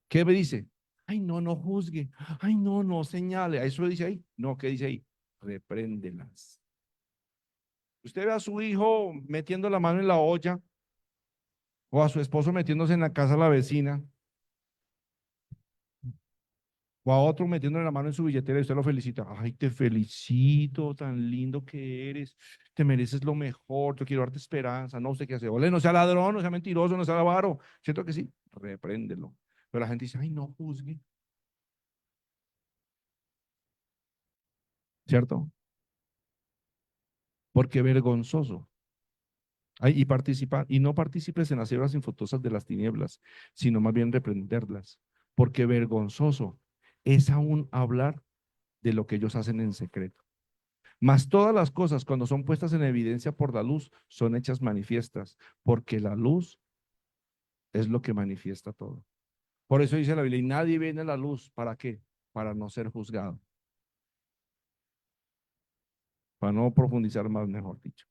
¿Qué me dice? Ay, no, no juzgue. Ay, no, no señale. ¿A eso dice ahí? No, ¿qué dice ahí? Repréndelas. Usted ve a su hijo metiendo la mano en la olla o a su esposo metiéndose en la casa de la vecina o a otro metiéndole la mano en su billetera y usted lo felicita. Ay, te felicito, tan lindo que eres. Te mereces lo mejor. Yo quiero darte esperanza. No, usted qué hace. Ole, no sea ladrón, no sea mentiroso, no sea avaro. Siento que sí. Repréndelo. Pero la gente dice, ay, no juzgue. ¿Cierto? Porque vergonzoso. Ay, y participa, y no participes en las hebras infructuosas de las tinieblas, sino más bien reprenderlas. Porque vergonzoso es aún hablar de lo que ellos hacen en secreto. Mas todas las cosas, cuando son puestas en evidencia por la luz, son hechas manifiestas, porque la luz es lo que manifiesta todo. Por eso dice la Biblia, y nadie viene a la luz, ¿para qué? Para no ser juzgado, para no profundizar más, mejor dicho.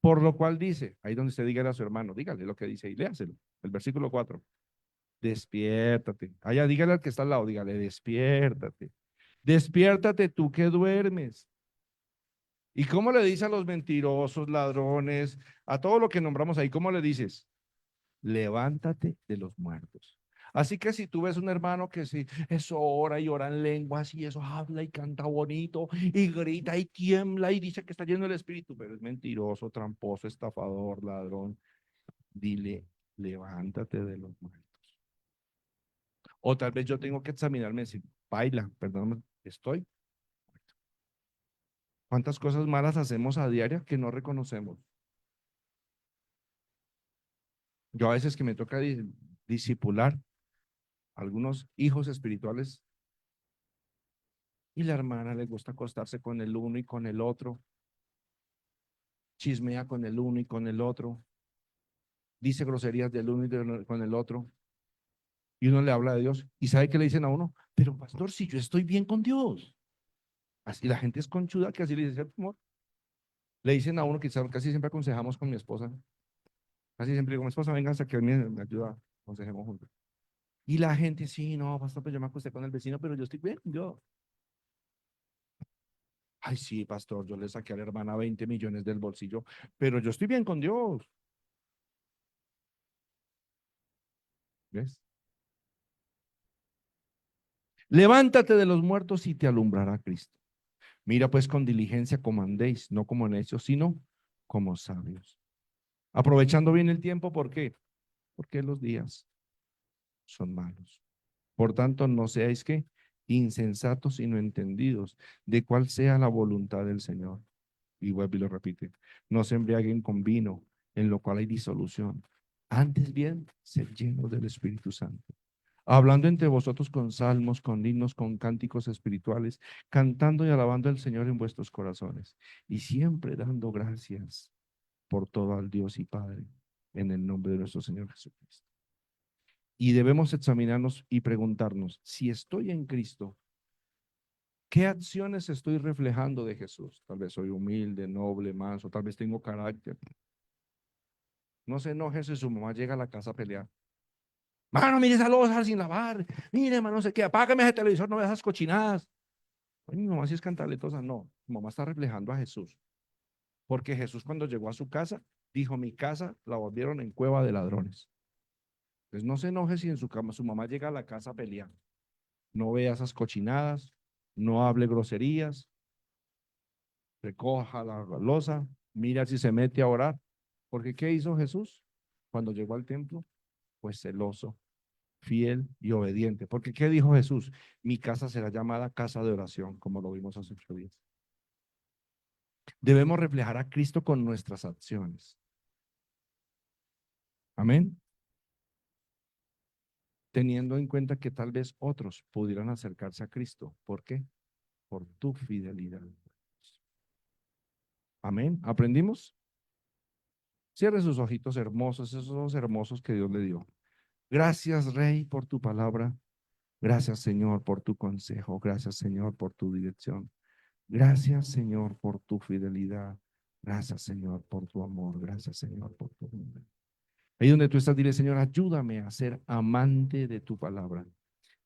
Por lo cual dice, ahí donde usted dígale a su hermano, dígale lo que dice y léaselo, el versículo 4. Despiértate. Allá dígale al que está al lado, dígale, despiértate. Despiértate tú que duermes. ¿Y cómo le dice a los mentirosos, ladrones, a todo lo que nombramos ahí? ¿Cómo le dices? Levántate de los muertos. Así que si tú ves un hermano que sí, eso ora y ora en lenguas y eso habla y canta bonito y grita y tiembla y dice que está lleno del Espíritu, pero es mentiroso, tramposo, estafador, ladrón, dile, levántate de los muertos. O tal vez yo tengo que examinarme y decir, baila, perdóname, estoy. ¿Cuántas cosas malas hacemos a diario que no reconocemos? Yo a veces que me toca discipular algunos hijos espirituales y la hermana le gusta acostarse con el uno y con el otro, chismea con el uno y con el otro, dice groserías del uno y con el otro, y uno le habla de Dios y sabe que le dicen a uno, pero pastor, si yo estoy bien con Dios. Así la gente es conchuda que así le dice, amor. Le dicen a uno que casi siempre aconsejamos con mi esposa, casi siempre digo, mi esposa, venga hasta que me ayuda, aconsejemos juntos. Y la gente, sí, no, pastor, pues yo me acosté con el vecino, pero yo estoy bien, yo. Ay, sí, pastor, yo le saqué a la hermana 20 millones del bolsillo, pero yo estoy bien con Dios. ¿Ves? Levántate de los muertos y te alumbrará Cristo. Mira pues con diligencia como andéis, no como necios, sino como sabios. Aprovechando bien el tiempo, ¿por qué? Porque los días son malos. Por tanto, no seáis que insensatos, sino entendidos de cuál sea la voluntad del Señor. Y vuelve y lo repite. No se embriaguen con vino, en lo cual hay disolución. Antes bien, sed llenos del Espíritu Santo, hablando entre vosotros con salmos, con himnos, con cánticos espirituales, cantando y alabando al Señor en vuestros corazones, y siempre dando gracias por todo al Dios y Padre, en el nombre de nuestro Señor Jesucristo. Y debemos examinarnos y preguntarnos, si estoy en Cristo, ¿qué acciones estoy reflejando de Jesús? Tal vez soy humilde, noble, manso, tal vez tengo carácter. No se enoje si su mamá llega a la casa a pelear. Mano, mire esa loza sin lavar. Mire, mano, no sé qué. Apágame ese televisor, no ve esas cochinadas. Ay, mi mamá sí es cantaletosa. No, mi mamá está reflejando a Jesús. Porque Jesús cuando llegó a su casa, dijo, mi casa la volvieron en cueva de ladrones. Entonces no se enoje si en su cama su mamá llega a la casa a pelear. No vea esas cochinadas, no hable groserías, recoja la loza, mira si se mete a orar. Porque ¿qué hizo Jesús cuando llegó al templo? Pues celoso, fiel y obediente. Porque ¿qué dijo Jesús? Mi casa será llamada casa de oración, como lo vimos hace 8 días. Debemos reflejar a Cristo con nuestras acciones. Amén. Teniendo en cuenta que tal vez otros pudieran acercarse a Cristo. ¿Por qué? Por tu fidelidad. Amén. ¿Aprendimos? Cierre sus ojitos hermosos, esos ojos hermosos que Dios le dio. Gracias, Rey, por tu palabra. Gracias, Señor, por tu consejo. Gracias, Señor, por tu dirección. Gracias, Señor, por tu fidelidad. Gracias, Señor, por tu amor. Gracias, Señor, por tu amor. Ahí donde tú estás, dile, Señor, ayúdame a ser amante de tu palabra.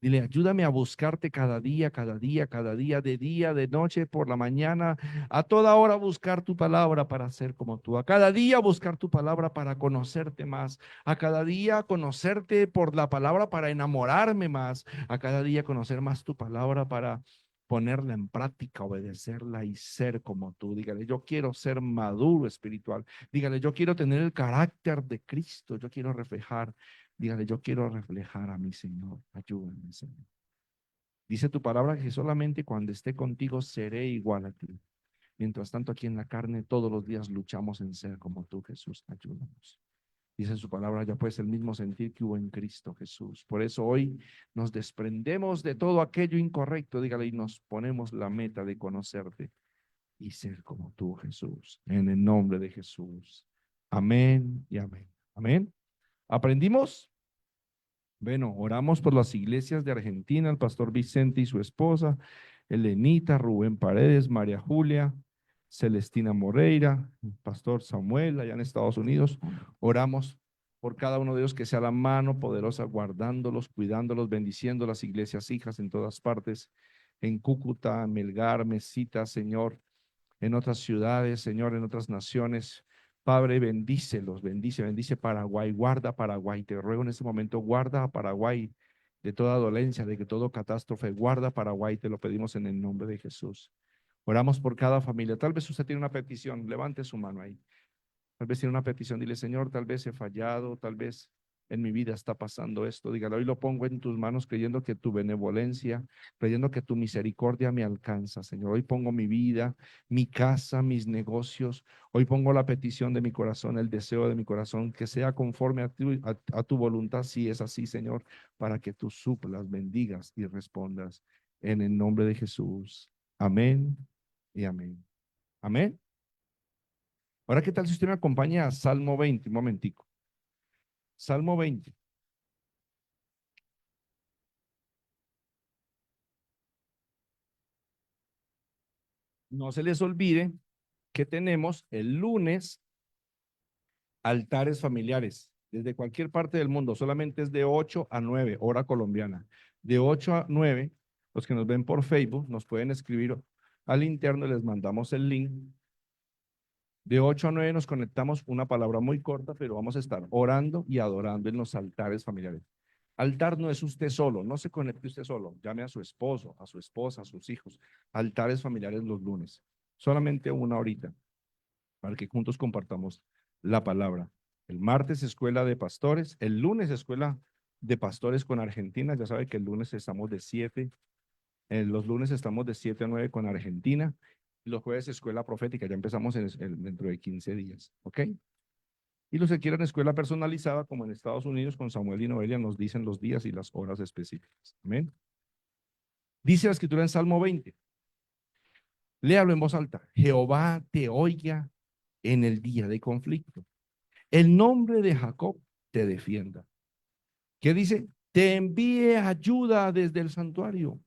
Dile, ayúdame a buscarte cada día, cada día, cada día, de noche, por la mañana, a toda hora buscar tu palabra para ser como tú, a cada día buscar tu palabra para conocerte más, a cada día conocerte por la palabra para enamorarme más, a cada día conocer más tu palabra para ponerla en práctica, obedecerla y ser como tú. Dígale, yo quiero ser maduro espiritual. Dígale, yo quiero tener el carácter de Cristo, yo quiero reflejar. Dígale, yo quiero reflejar a mi Señor. Ayúdame, Señor. Dice tu palabra que solamente cuando esté contigo seré igual a ti. Mientras tanto, aquí en la carne, todos los días luchamos en ser como tú, Jesús. Ayúdanos. Dice su palabra, ya pues el mismo sentir que hubo en Cristo Jesús. Por eso hoy nos desprendemos de todo aquello incorrecto, dígale, y nos ponemos la meta de conocerte y ser como tú, Jesús. En el nombre de Jesús. Amén y amén. Amén. ¿Aprendimos? Bueno, oramos por las iglesias de Argentina, el pastor Vicente y su esposa, Elenita, Rubén Paredes, María Julia, Celestina Moreira, el pastor Samuel, allá en Estados Unidos. Oramos por cada uno de ellos, que sea la mano poderosa guardándolos, cuidándolos, bendiciendo las iglesias hijas en todas partes, en Cúcuta, Melgar, Mesita, Señor, en otras ciudades, Señor, en otras naciones. Padre, bendícelos, bendice Paraguay, guarda Paraguay. Te ruego en este momento, guarda a Paraguay de toda dolencia, de que todo catástrofe, guarda Paraguay, te lo pedimos en el nombre de Jesús. Oramos por cada familia. Tal vez usted tiene una petición, levante su mano ahí. Tal vez tiene una petición, dile, Señor, tal vez he fallado, tal vez en mi vida está pasando esto. Dígalo, hoy lo pongo en tus manos creyendo que tu benevolencia, creyendo que tu misericordia me alcanza, Señor. Hoy pongo mi vida, mi casa, mis negocios. Hoy pongo la petición de mi corazón, el deseo de mi corazón, que sea conforme a tu voluntad, si es así, Señor, para que tú suplas, bendigas y respondas en el nombre de Jesús. Amén y amén. Amén. Ahora, ¿qué tal si usted me acompaña a Salmo 20? Un momentico. Salmo 20. No se les olvide que tenemos el lunes altares familiares desde cualquier parte del mundo. Solamente es de 8 a 9, hora colombiana. De 8 a 9, los que nos ven por Facebook nos pueden escribir al interno y les mandamos el link. De 8 a 9 nos conectamos, una palabra muy corta, pero vamos a estar orando y adorando en los altares familiares. Altar no es usted solo, no se conecte usted solo, llame a su esposo, a su esposa, a sus hijos. Altares familiares los lunes, solamente una horita, para que juntos compartamos la palabra. El martes escuela de pastores, el lunes escuela de pastores con Argentina, ya sabe que el lunes estamos de 7, los lunes estamos de 7 a 9 con Argentina, los jueves escuela profética, ya empezamos dentro de 15 días, ¿ok? Y los que quieran escuela personalizada, como en Estados Unidos, con Samuel y Noelia, nos dicen los días y las horas específicas. Amén. Dice la escritura en Salmo 20. Léalo en voz alta. Jehová te oiga en el día de conflicto. El nombre de Jacob te defienda. ¿Qué dice? Te envíe ayuda desde el santuario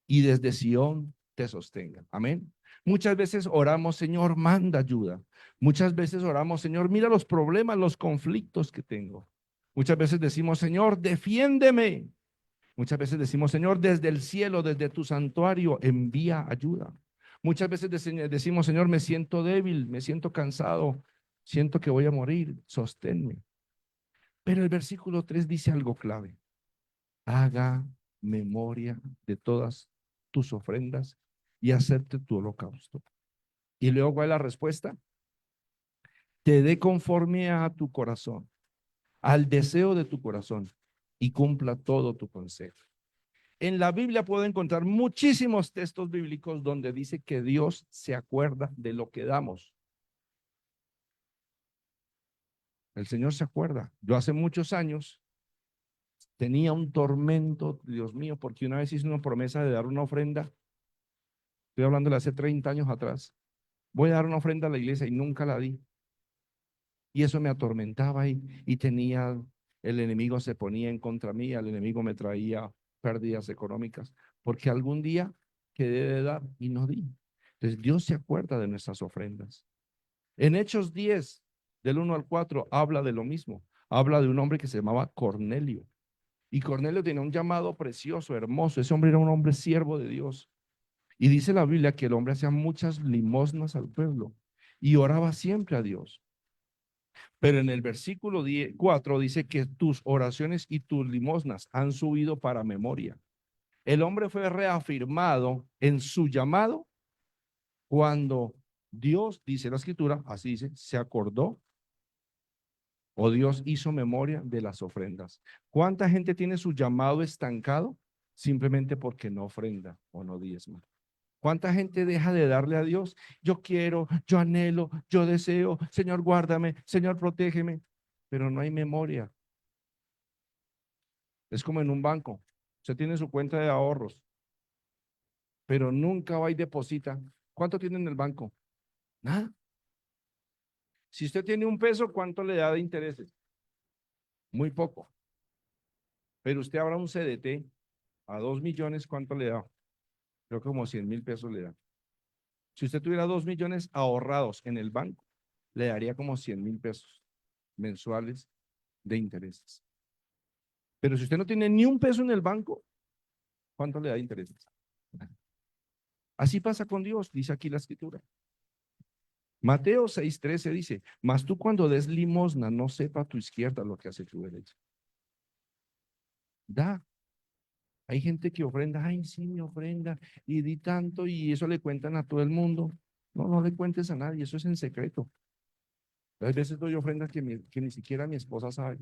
y desde Sión te sostenga. Amén. Muchas veces oramos, Señor, manda ayuda. Muchas veces oramos, Señor, mira los problemas, los conflictos que tengo. Muchas veces decimos, Señor, defiéndeme. Muchas veces decimos, Señor, desde el cielo, desde tu santuario, envía ayuda. Muchas veces decimos, Señor, me siento débil, me siento cansado, siento que voy a morir, sosténme. Pero el versículo 3 dice algo clave. Haga memoria de todas tus ofrendas y acepte tu holocausto. Y luego, ¿cuál es la respuesta? Te dé conforme a tu corazón, al deseo de tu corazón y cumpla todo tu consejo. En la Biblia puedo encontrar muchísimos textos bíblicos donde dice que Dios se acuerda de lo que damos. El Señor se acuerda. Yo hace muchos años tenía un tormento, Dios mío, porque una vez hice una promesa de dar una ofrenda. Estoy hablando de hace 30 años atrás. Voy a dar una ofrenda a la iglesia y nunca la di. Y eso me atormentaba y tenía, el enemigo se ponía en contra mía, el enemigo me traía pérdidas económicas, porque algún día quedé de dar y no di. Entonces Dios se acuerda de nuestras ofrendas. En Hechos 10, del 1 al 4, habla de lo mismo. Habla de un hombre que se llamaba Cornelio. Y Cornelio tenía un llamado precioso, hermoso. Ese hombre era un hombre siervo de Dios. Y dice la Biblia que el hombre hacía muchas limosnas al pueblo y oraba siempre a Dios. Pero en el versículo 4 dice que tus oraciones y tus limosnas han subido para memoria. El hombre fue reafirmado en su llamado cuando Dios, dice la escritura, así dice, se acordó o Dios hizo memoria de las ofrendas. ¿Cuánta gente tiene su llamado estancado simplemente porque no ofrenda o no diezma? ¿Cuánta gente deja de darle a Dios? Yo quiero, yo anhelo, yo deseo, Señor, guárdame, Señor, protégeme, pero no hay memoria. Es como en un banco. Usted tiene su cuenta de ahorros, pero nunca va y deposita. ¿Cuánto tiene en el banco? Nada. Si usted tiene un peso, ¿cuánto le da de intereses? Muy poco. Pero usted abra un CDT a 2 millones, ¿cuánto le da? Creo que como 100.000 pesos le da. Si usted tuviera 2 millones ahorrados en el banco, le daría como 100.000 pesos mensuales de intereses. Pero si usted no tiene ni un peso en el banco, ¿cuánto le da de intereses? Así pasa con Dios, dice aquí la escritura. Mateo 6:13 dice, mas tú cuando des limosna, no sepa tu izquierda lo que hace tu derecha. Da. Hay gente que ofrenda, ay, sí, me ofrenda, y di tanto, y eso le cuentan a todo el mundo. No, no le cuentes a nadie, eso es en secreto. A veces doy ofrendas que ni siquiera mi esposa sabe.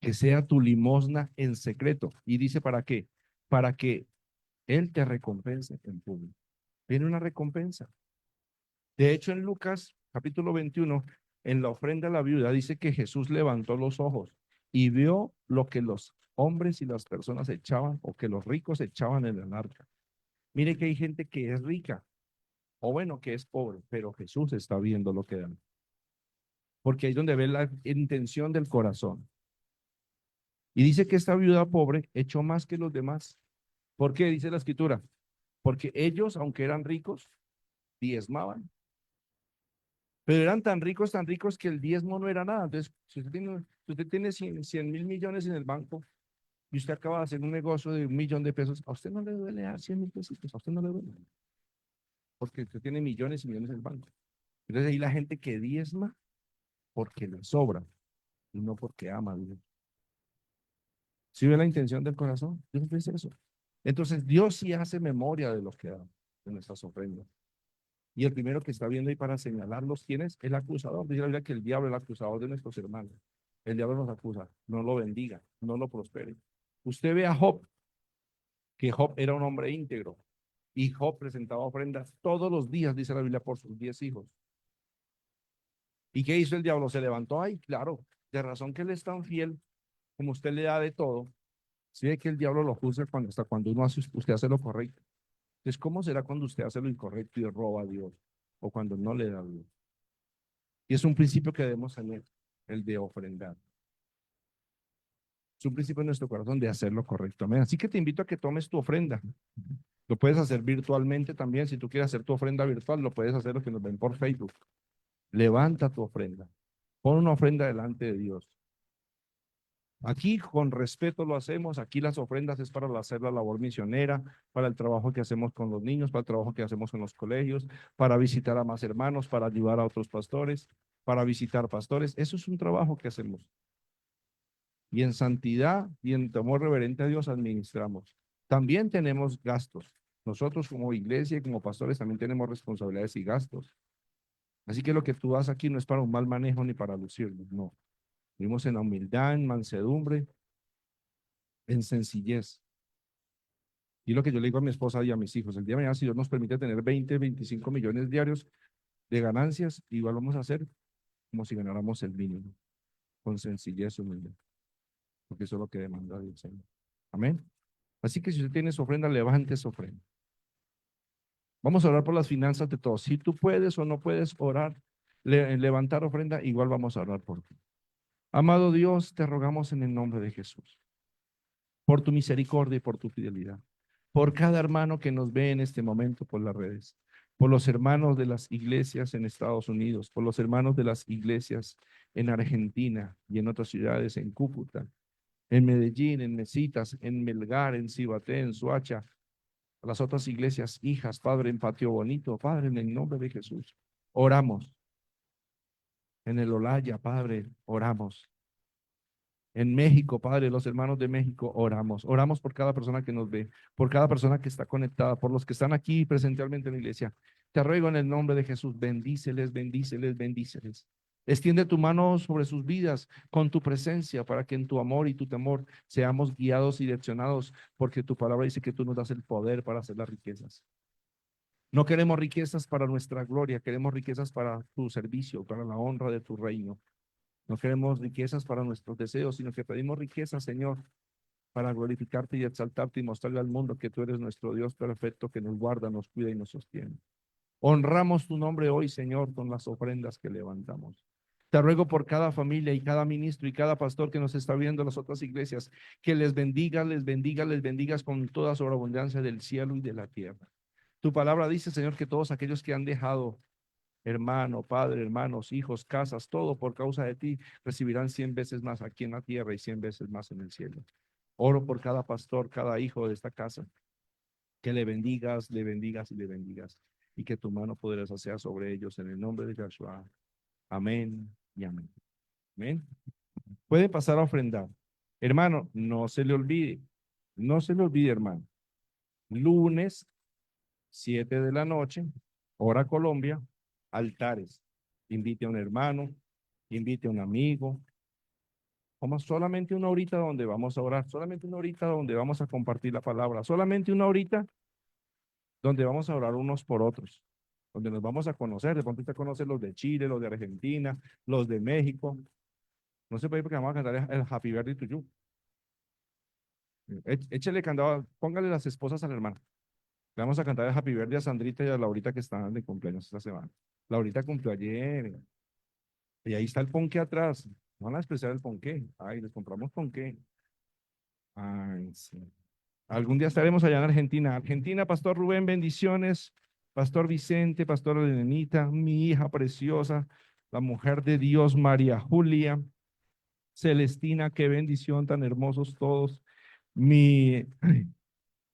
Que sea tu limosna en secreto. Y dice, ¿para qué? Para que Él te recompense en público. Viene una recompensa. De hecho, en Lucas capítulo 21, en la ofrenda a la viuda, dice que Jesús levantó los ojos y vio lo que los hombres y las personas echaban o que los ricos echaban en el arca. Mire que hay gente que es rica o bueno, que es pobre, pero Jesús está viendo lo que dan. Porque ahí es donde ve la intención del corazón. Y dice que esta viuda pobre echó más que los demás. ¿Por qué? Dice la escritura. Porque ellos, aunque eran ricos, diezmaban. Pero eran tan ricos que el diezmo no era nada. Entonces, si usted tiene 100.000 millones en el banco y usted acaba de hacer un negocio de 1 millón de pesos, a usted no le duele dar 100.000 pesitos, a usted no le duele. Porque usted tiene millones y millones en el banco. Entonces ahí la gente que diezma porque le sobra y no porque ama a Dios. ¿Sí ve la intención del corazón? Dios no dice eso. Entonces Dios sí hace memoria de lo que da, de nuestras ofrendas. Y el primero que está viendo ahí para señalarlos, ¿quién es? El acusador. Dice la Biblia que el diablo es el acusador de nuestros hermanos. El diablo nos acusa, no lo bendiga, no lo prospere. Usted ve a Job, que Job era un hombre íntegro. Y Job presentaba ofrendas todos los días, dice la Biblia, por sus 10 hijos. ¿Y qué hizo el diablo? Se levantó ahí, claro, de razón que él es tan fiel, como usted le da de todo. Si ve que el diablo lo juzga hasta cuando usted hace lo correcto. Entonces, ¿cómo será cuando usted hace lo incorrecto y roba a Dios? O cuando no le da a Dios. Y es un principio que debemos tener, el de ofrendar. Es un principio en nuestro corazón de hacer lo correcto. Amén. Así que te invito a que tomes tu ofrenda. Lo puedes hacer virtualmente también. Si tú quieres hacer tu ofrenda virtual, lo puedes hacer los que nos ven por Facebook. Levanta tu ofrenda. Pon una ofrenda delante de Dios. Aquí con respeto lo hacemos, aquí las ofrendas es para hacer la labor misionera, para el trabajo que hacemos con los niños, para el trabajo que hacemos en los colegios, para visitar a más hermanos, para ayudar a otros pastores, para visitar pastores. Eso es un trabajo que hacemos. Y en santidad y en temor reverente a Dios administramos. También tenemos gastos. Nosotros como iglesia y como pastores también tenemos responsabilidades y gastos. Así que lo que tú das aquí no es para un mal manejo ni para lucirnos, no. Vivimos en la humildad, en mansedumbre, en sencillez. Y lo que yo le digo a mi esposa y a mis hijos, el día de mañana, si Dios nos permite tener 20, 25 millones diarios de ganancias, igual vamos a hacer como si ganáramos el mínimo, con sencillez y humildad, porque eso es lo que demanda Dios, Señor. Amén. Así que si usted tiene su ofrenda, levante su ofrenda. Vamos a orar por las finanzas de todos. Si tú puedes o no puedes orar, levantar ofrenda, igual vamos a orar por ti. Amado Dios, te rogamos en el nombre de Jesús, por tu misericordia y por tu fidelidad, por cada hermano que nos ve en este momento por las redes. por los hermanos de las iglesias en Estados Unidos, por los hermanos de las iglesias en Argentina y en otras ciudades, en Cúcuta, en Medellín, en Mesitas, en Melgar, en Cibaté, en Soacha, a las otras iglesias, hijas, Padre, en Patio Bonito, Padre, en el nombre de Jesús. Oramos. En el Olaya, Padre, oramos. En México, Padre, los hermanos de México, oramos. Oramos por cada persona que nos ve, por cada persona que está conectada, por los que están aquí presencialmente en la iglesia. Te ruego en el nombre de Jesús, bendíceles, bendíceles, bendíceles. Extiende tu mano sobre sus vidas con tu presencia para que en tu amor y tu temor seamos guiados y direccionados, porque tu palabra dice que tú nos das el poder para hacer las riquezas. No queremos riquezas para nuestra gloria, queremos riquezas para tu servicio, para la honra de tu reino. No queremos riquezas para nuestros deseos, sino que pedimos riquezas, Señor, para glorificarte y exaltarte y mostrarle al mundo que tú eres nuestro Dios perfecto, que nos guarda, nos cuida y nos sostiene. Honramos tu nombre hoy, Señor, con las ofrendas que levantamos. Te ruego por cada familia y cada ministro y cada pastor que nos está viendo en las otras iglesias, que les bendiga, les bendiga, les bendigas con toda sobreabundancia del cielo y de la tierra. Tu palabra dice, Señor, que todos aquellos que han dejado hermano, padre, hermanos, hijos, casas, todo por causa de ti, recibirán 100 veces más aquí en la tierra y 100 veces más en el cielo. Oro por cada pastor, cada hijo de esta casa, que le bendigas y le bendigas, y que tu mano poderosa sea sobre ellos en el nombre de Yahshua. Amén y amén. Amén. Puede pasar a ofrendar. Hermano, no se le olvide, no se le olvide, hermano. Lunes, 7 de la noche, hora Colombia, altares. Invite a un hermano, invite a un amigo. Vamos solamente una horita donde vamos a orar, solamente una horita donde vamos a compartir la palabra, solamente una horita donde vamos a orar unos por otros, donde nos vamos a conocer. De pronto usted conoce los de Chile, los de Argentina, los de México. No se puede porque vamos a cantar el Happy Birthday to you. Échele candado, póngale las esposas al hermano. Le vamos a cantar el Happy Birthday a Sandrita y a Laurita que están de cumpleaños esta semana. Laurita cumplió ayer. Y ahí está el ponqué atrás. Van a despreciar el ponqué. Ay, les compramos ponqué. Ay, sí. Algún día estaremos allá en Argentina. Argentina, Pastor Rubén, bendiciones. Pastor Vicente, Pastor Elenita, mi hija preciosa, la mujer de Dios, María Julia, Celestina, qué bendición, tan hermosos todos. Mi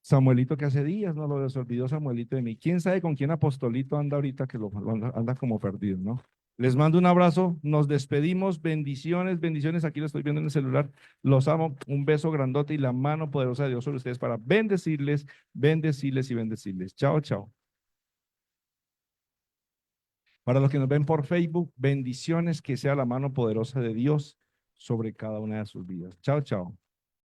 Samuelito que hace días no lo desolvidó Samuelito de mí. ¿Quién sabe con quién apostolito anda ahorita que anda como perdido, ¿no? Les mando un abrazo, nos despedimos, bendiciones, bendiciones, aquí lo estoy viendo en el celular, los amo, un beso grandote y la mano poderosa de Dios sobre ustedes para bendecirles, bendecirles y bendecirles. Chao, chao. Para los que nos ven por Facebook, bendiciones, que sea la mano poderosa de Dios sobre cada una de sus vidas. Chao, chao.